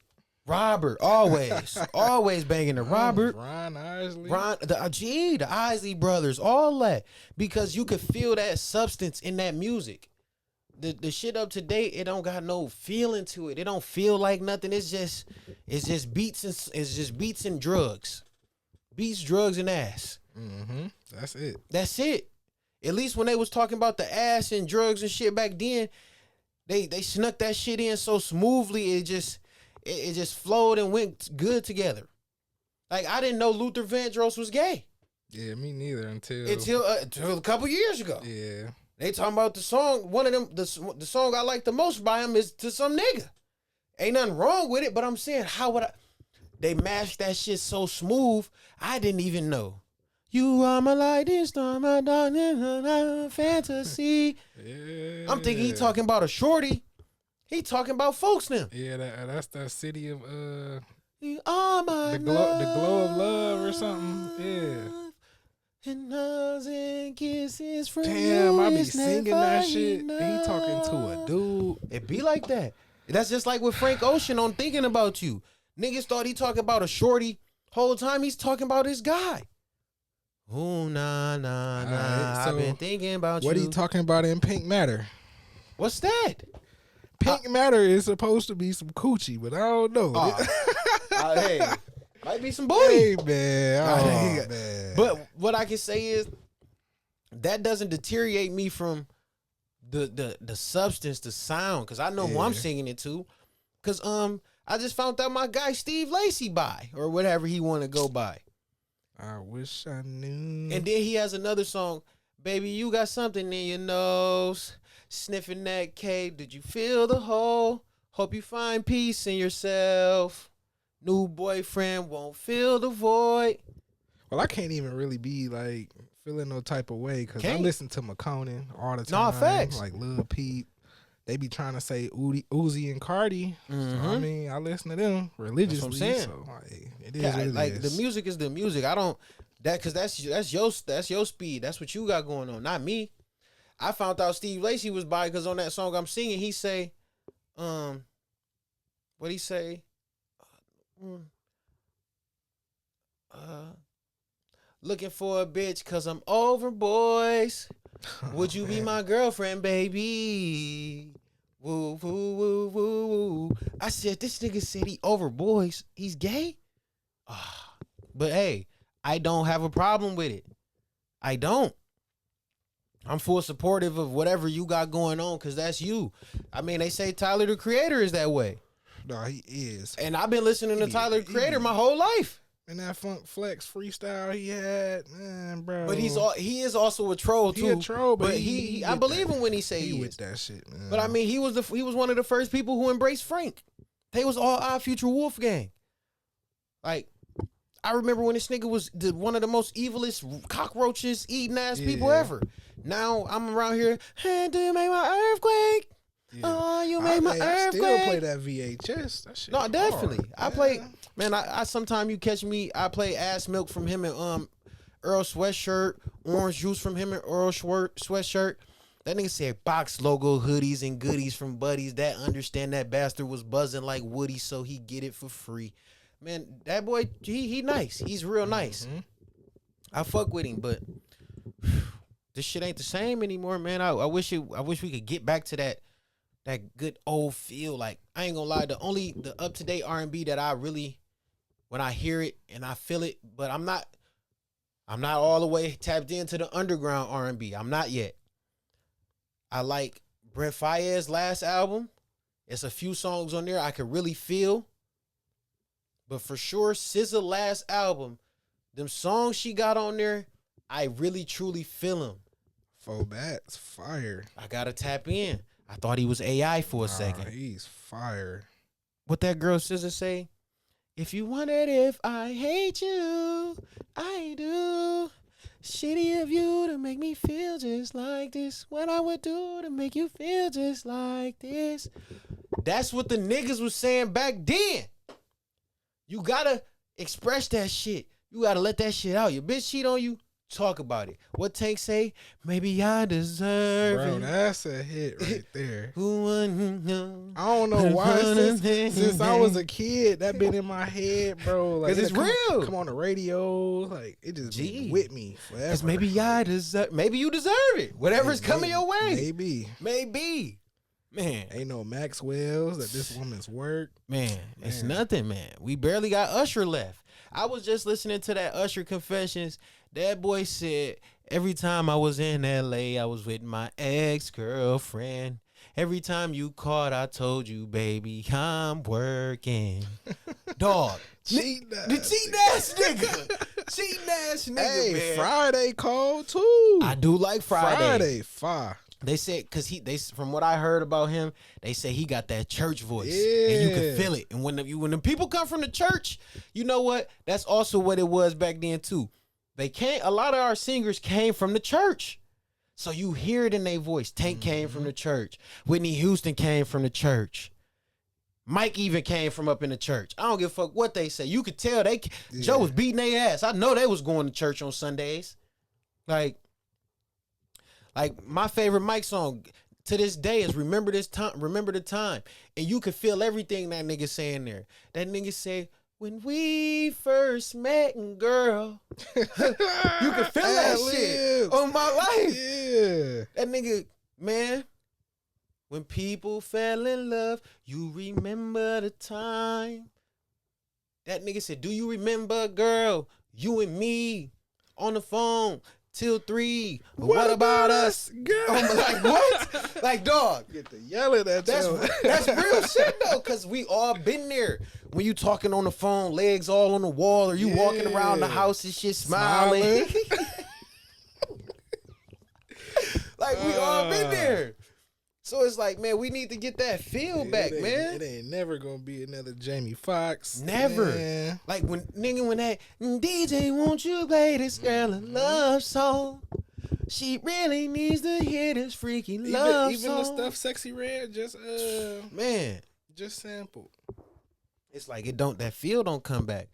[SPEAKER 1] always banging the Robert.
[SPEAKER 4] Ron Isley.
[SPEAKER 1] The Isley brothers, all that. Because you could feel that substance in that music. The shit up to date, it don't got no feeling to it. It don't feel like nothing. It's just beats and drugs. Beats, drugs, and ass. That's it. At least when they was talking about the ass and drugs and shit back then, they snuck that shit in so smoothly. It just flowed and went good together. Like, I didn't know Luther Vandross was gay.
[SPEAKER 4] Yeah, me neither until
[SPEAKER 1] a couple years ago.
[SPEAKER 4] Yeah.
[SPEAKER 1] They talking about the song. One of them, the song I like the most by him is To Some Nigga. Ain't nothing wrong with it, but I'm saying, how would I? They mashed that shit so smooth, I didn't even know. You are my light, star, my darling fantasy.
[SPEAKER 4] Yeah.
[SPEAKER 1] I'm thinking he talking about a shorty. He talking about folks now.
[SPEAKER 4] Yeah, that's the city of
[SPEAKER 1] You are my
[SPEAKER 4] the glow of love or something. Yeah.
[SPEAKER 1] And hugs and kisses from
[SPEAKER 4] Damn,
[SPEAKER 1] you
[SPEAKER 4] I be
[SPEAKER 1] is
[SPEAKER 4] singing
[SPEAKER 1] never
[SPEAKER 4] that shit.
[SPEAKER 1] enough.
[SPEAKER 4] And he talking to a dude.
[SPEAKER 1] It be like that. That's just like with Frank Ocean on Thinking About You. Niggas thought he talking about a shorty. Whole time he's talking about his guy. Ooh, nah.
[SPEAKER 4] Right, so
[SPEAKER 1] I've been thinking about
[SPEAKER 4] what
[SPEAKER 1] you.
[SPEAKER 4] are you talking about in Pink Matter?
[SPEAKER 1] What's that?
[SPEAKER 4] Pink Matter is supposed to be some coochie, but I don't know.
[SPEAKER 1] Hey, might be some booty.
[SPEAKER 4] Hey, man. Man.
[SPEAKER 1] But what I can say is that doesn't deteriorate me from the substance, the sound, because I know who I'm singing it to. Because I just found out my guy Steve Lacy by, or whatever he want to go by.
[SPEAKER 4] I wish I knew.
[SPEAKER 1] And then he has another song, Baby, You Got Something in Your Nose. Sniffing that cake, did you feel the hole? Hope you find peace in yourself. New boyfriend won't fill the void.
[SPEAKER 4] Well, I can't even really be like feeling no type of way because I listen to McConan all the time.
[SPEAKER 1] Nah, facts.
[SPEAKER 4] Like Lil Peep. They be trying to say Uzi and Carti. So, I mean, I listen to them religiously.
[SPEAKER 1] That's what I'm saying.
[SPEAKER 4] So like, it is what it
[SPEAKER 1] like
[SPEAKER 4] is.
[SPEAKER 1] the music is the music. I don't because that's your speed. That's what you got going on, not me. I found out Steve Lacy was by because on that song I'm singing, he say, what he say? Looking for a bitch cause I'm over boys. Would you be my girlfriend, baby? Woo, woo, woo, woo, woo. I said, this nigga said he over boys. He's gay? But hey, I don't have a problem with it. I don't. I'm full supportive of whatever you got going on because that's you. I mean, they say Tyler, the Creator, is that way.
[SPEAKER 4] No, he is.
[SPEAKER 1] And I've been listening to Tyler, the Creator my whole life.
[SPEAKER 4] And that Funk Flex freestyle he had, man, bro.
[SPEAKER 1] But he is also a troll too.
[SPEAKER 4] He a troll, but
[SPEAKER 1] he I believe him when he say
[SPEAKER 4] he
[SPEAKER 1] he
[SPEAKER 4] with
[SPEAKER 1] is.
[SPEAKER 4] that shit, man.
[SPEAKER 1] But I mean, he was one of the first people who embraced Frank. They was all Odd Future Wolf gang. Like, I remember when this nigga was one of the most evilest cockroaches eating ass people ever. Now I'm around here, hey, do you make my earthquake? Yeah. Oh, you made my earthquake.
[SPEAKER 4] I still play that VHS. That shit
[SPEAKER 1] no, definitely.
[SPEAKER 4] hard,
[SPEAKER 1] I played, Man, I sometimes you catch me. I play Ass Milk from him and Earl Sweatshirt, Orange Juice from him and Earl Sweatshirt. That nigga said box logo hoodies and goodies from buddies that understand that bastard was buzzing like Woody, so he get it for free. Man, that boy, he nice. He's real nice. I fuck with him, but this shit ain't the same anymore, man. I wish we could get back to that good old feel. Like, I ain't gonna lie, the up to date R&B that I really, when I hear it and I feel it, but I'm not all the way tapped into the underground R&B. I'm not yet. I like Brent Faiyaz's last album. It's a few songs on there I could really feel. But for sure, SZA last album, them songs she got on there, I really truly feel them.
[SPEAKER 4] That's fire.
[SPEAKER 1] I gotta tap in. I thought he was AI for a second.
[SPEAKER 4] He's fire.
[SPEAKER 1] What that girl SZA say? If you wondered if I hate you, I do. Shitty of you to make me feel just like this. What I would do to make you feel just like this. That's what the niggas was saying back then. You gotta express that shit. You gotta let that shit out. Your bitch cheat on you, talk about it. What Tank say? Maybe I deserve it.
[SPEAKER 4] Bro, that's a hit right there.
[SPEAKER 1] Who wouldn't know?
[SPEAKER 4] I don't know why since I was a kid, that been in my head, bro. Like,
[SPEAKER 1] 'cause it's real.
[SPEAKER 4] Come on the radio, like it just been with me forever.
[SPEAKER 1] 'Cause maybe you deserve it. Whatever's coming your way. Maybe. Man.
[SPEAKER 4] Ain't no Maxwell's at this woman's work.
[SPEAKER 1] Man, it's nothing, man. We barely got Usher left. I was just listening to that Usher Confessions. That boy said, every time I was in LA, I was with my ex-girlfriend. Every time you called, I told you, baby, I'm working. Dog.
[SPEAKER 4] Cheating
[SPEAKER 1] ass nigga,
[SPEAKER 4] hey,
[SPEAKER 1] man.
[SPEAKER 4] Friday cold too.
[SPEAKER 1] I do like Friday.
[SPEAKER 4] Fire.
[SPEAKER 1] They said, cause from what I heard about him, they say he got that church voice,
[SPEAKER 4] yeah.
[SPEAKER 1] and you can feel it. And when the people come from the church, you know what? That's also what it was back then too. A lot of our singers came from the church, so you hear it in their voice. Tank came from the church. Whitney Houston came from the church. Mike even came from up in the church. I don't give a fuck what they say. You could tell Joe was beating their ass. I know they was going to church on Sundays. Like my favorite Mike song to this day is Remember the Time. And you can feel everything that nigga saying there. That nigga say, when we first met, girl. You can feel that shit on my life.
[SPEAKER 4] Yeah.
[SPEAKER 1] That nigga, man, when people fell in love, you remember the time. That nigga said, do you remember, girl, you and me on the phone till 3. What about us, girl? Like, what? Like, dog.
[SPEAKER 4] Get to yell at that.
[SPEAKER 1] That's real shit though, cause we all been there. When you talking on the phone, legs all on the wall, or you walking around the house and shit smiling. Like, we all been there. So it's like, man, we need to get that feel back, man.
[SPEAKER 4] It ain't never gonna be another Jamie Foxx.
[SPEAKER 1] Never.
[SPEAKER 4] Man.
[SPEAKER 1] Like when that DJ, won't you play this girl a love song? She really needs to hear this freaky love
[SPEAKER 4] even
[SPEAKER 1] song.
[SPEAKER 4] the stuff Sexy Red just sampled.
[SPEAKER 1] It's like that feel don't come back.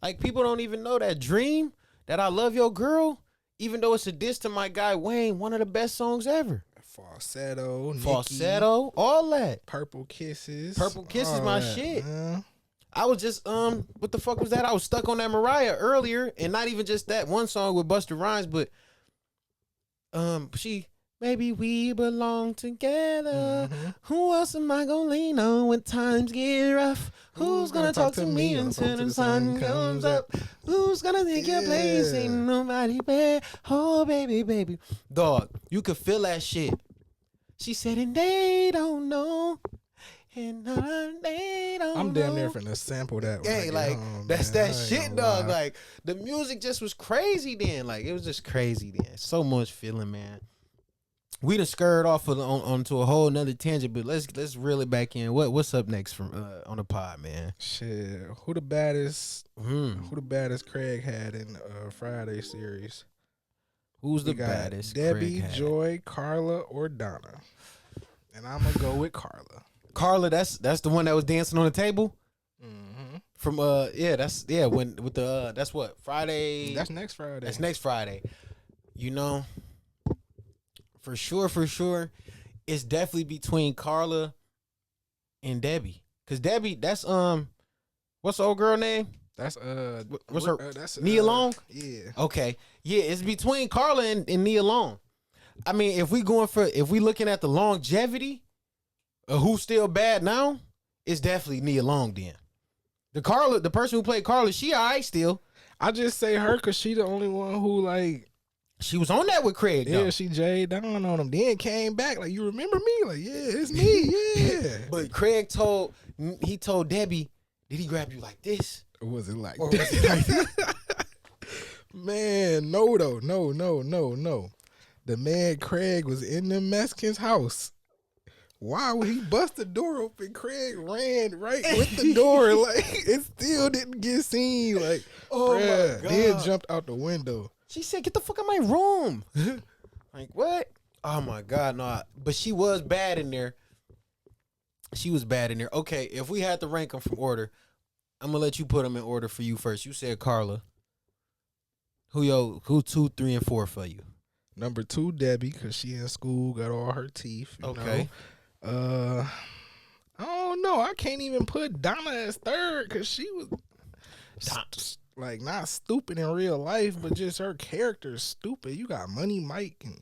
[SPEAKER 1] Like, people don't even know that Dream, that I Love Your Girl, even though it's a diss to my guy Wayne, one of the best songs ever.
[SPEAKER 4] Falsetto,
[SPEAKER 1] all that.
[SPEAKER 4] Purple Kisses,
[SPEAKER 1] my shit. I was just what the fuck was that? I was stuck on that Mariah earlier, and not even just that one song with Busta Rhymes, but maybe we belong together. Who else am I gonna lean on when times get rough? Who's gonna talk to me until the sun comes up? Who's gonna take your place? Ain't nobody there. Oh, baby. Dog, you could feel that shit. She said, and they don't know. And they don't
[SPEAKER 4] I'm damn
[SPEAKER 1] know.
[SPEAKER 4] near finna sample that.
[SPEAKER 1] Hey, like, that's that shit, dog. Like, the music just was crazy then. Like, it was just crazy then. So much feeling, man. We done scurred off onto a whole nother tangent, but let's reel it back in. What's up next from on the pod, man?
[SPEAKER 4] Shit, who the baddest? Who the baddest Craig had in Friday series?
[SPEAKER 1] Who's the baddest?
[SPEAKER 4] Debbie, Joy, Carla, or Donna? And I'm gonna go with Carla.
[SPEAKER 1] Carla, that's the one that was dancing on the table. From that's when with the that's what Friday.
[SPEAKER 4] That's next Friday.
[SPEAKER 1] That's next Friday. You know, for sure, it's definitely between Carla and Debbie. Cause Debbie, that's what's the old girl name?
[SPEAKER 4] That's
[SPEAKER 1] what's her?
[SPEAKER 4] That's
[SPEAKER 1] Nia Long.
[SPEAKER 4] Yeah.
[SPEAKER 1] Okay, yeah, it's between Carla and Nia Long. I mean, if we looking at the longevity of who's still bad now, it's definitely Nia Long. Then the person who played Carla, she alright still.
[SPEAKER 4] I just say her because she the only one who like.
[SPEAKER 1] She was on that with Craig.
[SPEAKER 4] Yeah,
[SPEAKER 1] though.
[SPEAKER 4] she jayed down on him. Then came back like, you remember me? Like, yeah, it's me. Yeah.
[SPEAKER 1] But Craig told Debbie, did he grab you like this?
[SPEAKER 4] Or was it like
[SPEAKER 1] Or was it like
[SPEAKER 4] that? Man, no though. No. The man Craig was in the Mexicans' house. Why would he bust the door open? Craig ran right with the door. Like, it still didn't get seen. Like,
[SPEAKER 1] Oh my
[SPEAKER 4] bruh,
[SPEAKER 1] God.
[SPEAKER 4] then jumped out the window.
[SPEAKER 1] She said, get the fuck out my room. Like, what? Oh my God, no. But she was bad in there. Okay, if we had to rank them from order, I'm gonna let you put them in order for you first. You said Carla. Who 2, 3, and 4 for you?
[SPEAKER 4] Number 2, Debbie, because she in school, got all her teeth. You
[SPEAKER 1] Okay.
[SPEAKER 4] know? I don't know. I can't even put Donna as 3rd because she was like not stupid in real life, but just her character is stupid. You got Money Mike and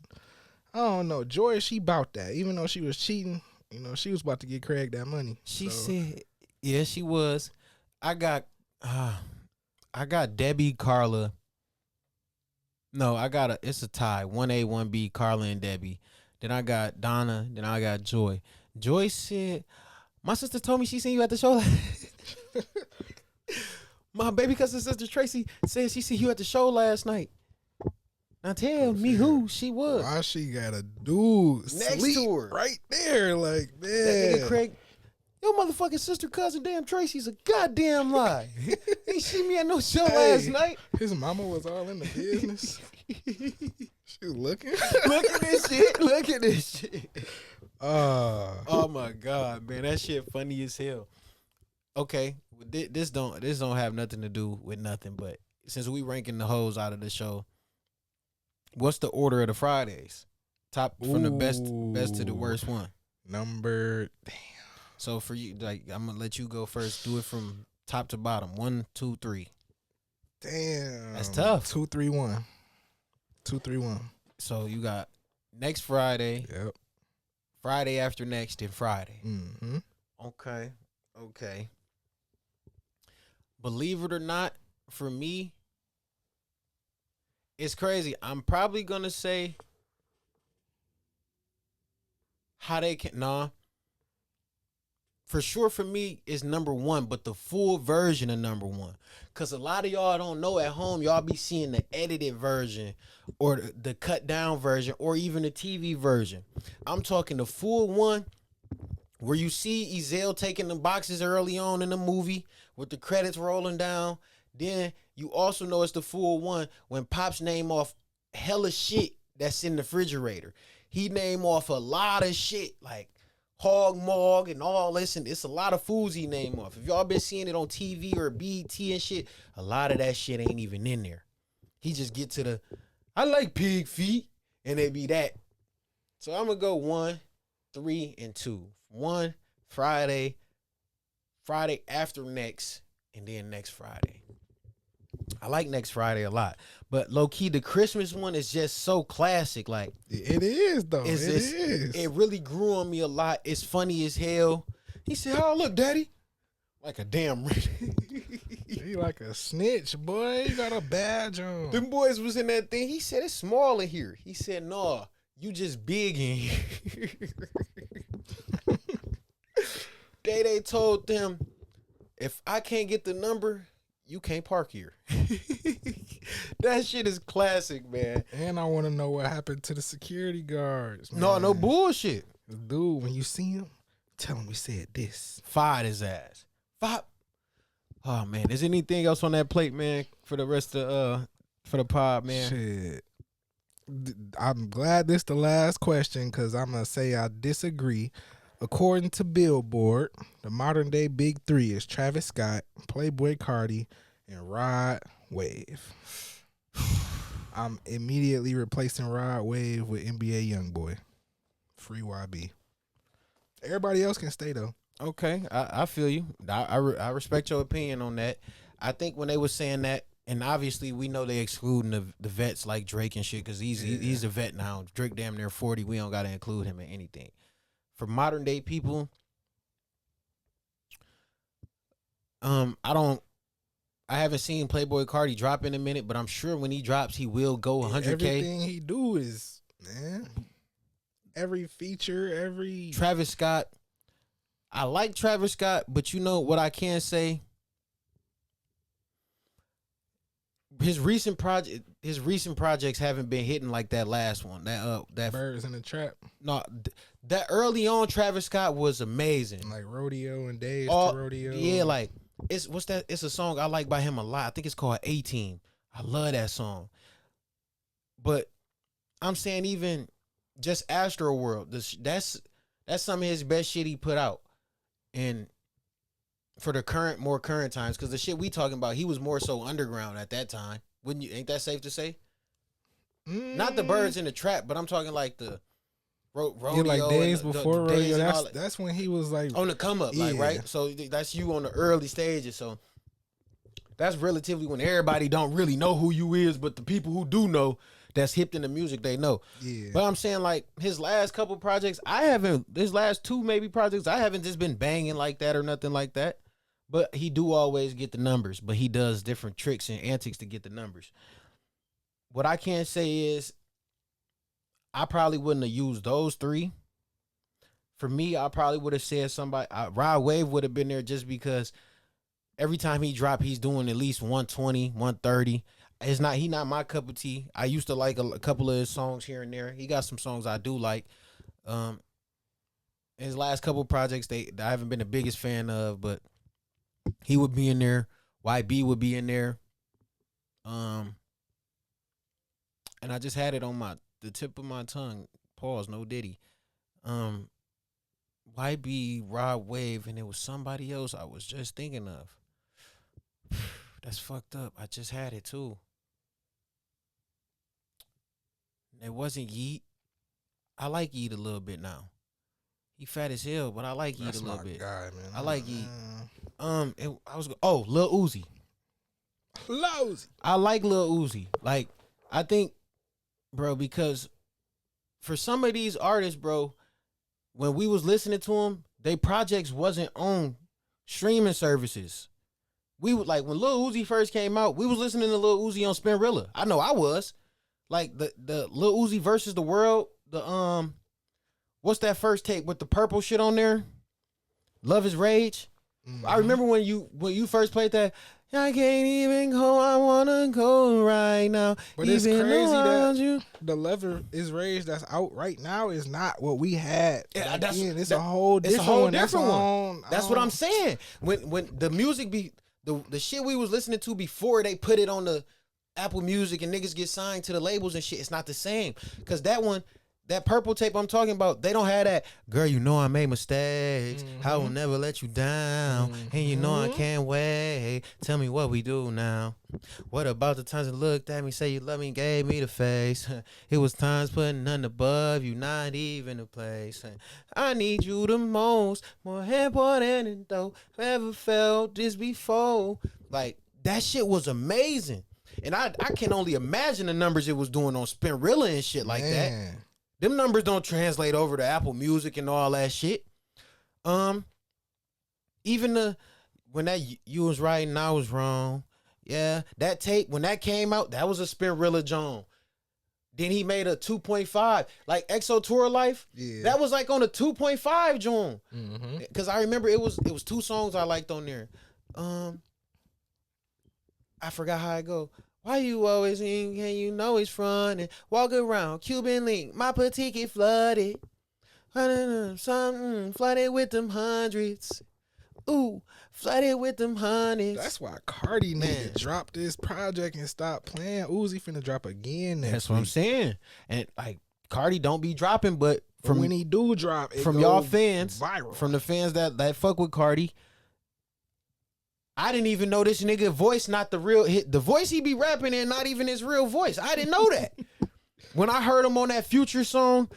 [SPEAKER 4] I don't know. Joy, she bout that. Even though she was cheating, you know, she was about to get Craig that money.
[SPEAKER 1] She said, yeah, she was. I got Debbie, Carla. No, it's a tie. 1A, 1B, Carla and Debbie. Then I got Donna. Then I got Joy. Joy said, my sister told me she seen you at the show. My baby cousin sister Tracy said she seen you at the show last night. Now tell me who she was.
[SPEAKER 4] Why she got a dude
[SPEAKER 1] Next
[SPEAKER 4] sleep
[SPEAKER 1] to her.
[SPEAKER 4] right there? Like,
[SPEAKER 1] That
[SPEAKER 4] man.
[SPEAKER 1] nigga Craig, your motherfucking sister cousin damn Tracy's a goddamn lie. He see me at no show last night.
[SPEAKER 4] His mama was all in the business. She was looking.
[SPEAKER 1] Look at this shit. Look at this shit.
[SPEAKER 4] Oh
[SPEAKER 1] my God, man, that shit funny as hell. Okay, this don't have nothing to do with nothing, but since we ranking the hoes out of the show, what's the order of the Fridays? Top from the best to the worst one.
[SPEAKER 4] Damn.
[SPEAKER 1] So for you, like, I'm gonna let you go first. Do it from top to bottom. 1, 2, 3.
[SPEAKER 4] Damn.
[SPEAKER 1] That's tough.
[SPEAKER 4] 2, 3, 1. 2, 3, 1.
[SPEAKER 1] So you got next Friday,
[SPEAKER 4] Yep.
[SPEAKER 1] Friday after next, and Friday.
[SPEAKER 4] Mm-hmm.
[SPEAKER 1] Okay. Believe it or not, for me, it's crazy. I'm probably gonna say how they can. Nah. For sure, for me, is number 1, but the full version of number 1. Because a lot of y'all don't know at home, y'all be seeing the edited version or the cut down version or even the TV version. I'm talking the full one where you see Ezell taking the boxes early on in the movie with the credits rolling down. Then you also know it's the full one when Pop's name off hella shit that's in the refrigerator. He name off a lot of shit like Hog Mog and all this, and it's a lot of foods he name off. If y'all been seeing it on TV or BET and shit, a lot of that shit ain't even in there. He just get to the, I like pig feet, and they be that. So I'm gonna go 1, 3, and 2. 1, Friday after next, and then next Friday. I like next Friday a lot, but low key the Christmas one is just so classic. Like
[SPEAKER 4] It is though.
[SPEAKER 1] it's
[SPEAKER 4] It is.
[SPEAKER 1] It really grew on me a lot. It's funny as hell. He said, "Oh look, Daddy," like a damn.
[SPEAKER 4] He like a snitch, boy. You got a badge on.
[SPEAKER 1] Them boys was in that thing. He said it's small in here. He said, "Nah, you just big in here." They told them, if I can't get the number, you can't park here. That shit is classic, man.
[SPEAKER 4] And I want to know what happened to the security guards. Man.
[SPEAKER 1] No bullshit.
[SPEAKER 4] Dude, when you see him, tell him we said this.
[SPEAKER 1] Fired his ass. Five. Oh man, is anything else on that plate, man? For the rest of for the pod, man.
[SPEAKER 4] Shit. I'm glad this the last question because I'm gonna say I disagree. According to Billboard, the modern day big three is Travis Scott, Playboi Carti, and Rod Wave. I'm immediately replacing Rod Wave with NBA Youngboy. Free YB. Everybody else can stay though.
[SPEAKER 1] Okay, I feel you. I respect your opinion on that. I think when they were saying that, and obviously we know they excluding the vets like Drake and shit because he's a vet now. Drake damn near 40. We don't got to include him in anything. For modern day people, I haven't seen Playboi Carti drop in a minute, but I'm sure when he drops, he will go 100K.
[SPEAKER 4] Everything he do is, man, every feature, every
[SPEAKER 1] Travis Scott. I like Travis Scott, but you know what I can say? His recent projects haven't been hitting like that last one. That
[SPEAKER 4] Birds in the Trap.
[SPEAKER 1] No, that early on Travis Scott was amazing.
[SPEAKER 4] Like Rodeo and Days to Rodeo.
[SPEAKER 1] Yeah, like it's a song I like by him a lot. I think it's called 18. I love that song. But I'm saying even just Astro World, that's some of his best shit he put out. And for the more current times, because the shit we talking about, he was more so underground at that time. Wouldn't you? Ain't that safe to say? Not the Birds in the Trap, but I'm talking like the rodeo.
[SPEAKER 4] Yeah, like Days before Rodeo.
[SPEAKER 1] Days
[SPEAKER 4] that's when he was like
[SPEAKER 1] on the come up, like right. So that's you on the early stages. So that's relatively when everybody don't really know who you is, but the people who do know, that's hip in the music, they know.
[SPEAKER 4] Yeah.
[SPEAKER 1] But I'm saying like his last couple projects, his last two maybe projects, I haven't just been banging like that or nothing like that. But he do always get the numbers, but he does different tricks and antics to get the numbers. What I can say is I probably wouldn't have used those three. For me, I probably would have said somebody, Rod Wave would have been there just because every time he drop, he's doing at least 120, 130. He not my cup of tea. I used to like a couple of his songs here and there. He got some songs I do like. His last couple projects, I haven't been the biggest fan of, but he would be in there. YB would be in there. And I just had it on the tip of my tongue. Pause, no Diddy. YB, Rod Wave, and it was somebody else I was just thinking of. That's fucked up. I just had it too. It wasn't Yeet. I like Yeet a little bit now. He fat as hell, but I like Yeet a little bit.
[SPEAKER 4] Guy, man.
[SPEAKER 1] I like Yeet. Lil Uzi. I like Lil Uzi. Like, I think, bro, because for some of these artists, bro, when we was listening to them, they projects wasn't on streaming services. We would like when Lil Uzi first came out, we was listening to Lil Uzi on Spinrilla. I know I was. Like the Lil Uzi versus the World, what's that first tape with the purple shit on there? Love is Rage. Mm-hmm. I remember when you first played that. I can't even go. I wanna go right now.
[SPEAKER 4] But it's crazy that the Love is Rage that's out right now is not what we had.
[SPEAKER 1] Yeah,
[SPEAKER 4] it's a whole different one.
[SPEAKER 1] That's what I'm saying. When the music be the shit we was listening to before they put it on the Apple Music and niggas get signed to the labels and shit, it's not the same. Cause that purple tape I'm talking about, they don't have that, girl, you know I made mistakes. Mm-hmm. I will never let you down. Mm-hmm. And you know I can't wait. Tell me what we do now. What about the times you looked at me, say you love me, gave me the face? It was times putting nothing above you, not even a place. I need you the most, more important than though I've ever felt this before. Like, that shit was amazing. And I can only imagine the numbers it was doing on Spinrilla and shit like that. Them numbers don't translate over to Apple Music and all that shit. Even when that you was right and I was wrong. Yeah, that tape, when that came out, that was a Spinrilla John. Then he made a 2.5. Like EXO Tour Life, that was like on a 2.5 John. Because I remember it was 2 songs I liked on there. I forgot how it go. Why you always in? Can you know it's front and walk around Cuban link? My ticket flooded. Something flooded with them hundreds. Ooh, flooded with them hundreds.
[SPEAKER 4] That's why Carti need to drop this project and stop playing. Uzi finna drop again.
[SPEAKER 1] That's what I'm saying. And like Carti don't be dropping, but
[SPEAKER 4] But when he do drop, it
[SPEAKER 1] from
[SPEAKER 4] go
[SPEAKER 1] y'all fans,
[SPEAKER 4] viral.
[SPEAKER 1] from the fans that fuck with Carti. I didn't even know this nigga voice not the real the voice he be rapping in, not even his real voice. I didn't know that. When I heard him on that Future song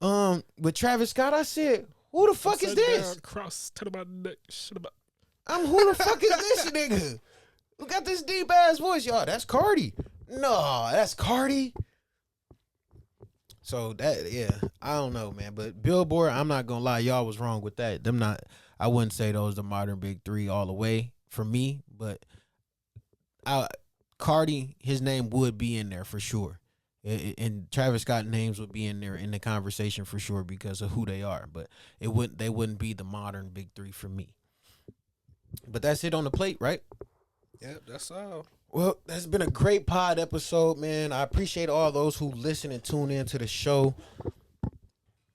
[SPEAKER 1] with Travis Scott, I said, who the fuck is this?
[SPEAKER 4] Cross to the neck, shit about.
[SPEAKER 1] Who the fuck is this nigga? Who got this deep ass voice? Y'all, that's Carti. No, that's Carti. So that, yeah, I don't know, man. But Billboard, I'm not gonna lie, y'all was wrong with that. I wouldn't say those the modern big three all the way for me, but Carti, his name would be in there for sure. And Travis Scott names would be in there in the conversation for sure because of who they are. But they wouldn't be the modern big three for me. But that's it on the plate, right?
[SPEAKER 4] Yep, that's all.
[SPEAKER 1] Well, that's been a great pod episode, man. I appreciate all those who listen and tune in to the show.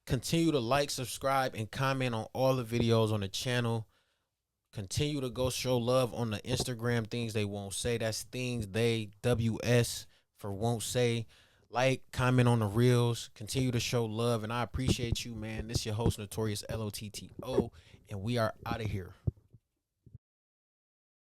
[SPEAKER 1] Continue to like, subscribe, and comment on all the videos on the channel. Continue to go show love on the Instagram things they won't say. That's things they WS for won't say. Like, comment on the reels. Continue to show love, and I appreciate you, man. This is your host, Notorious Lotto, and we are out of here.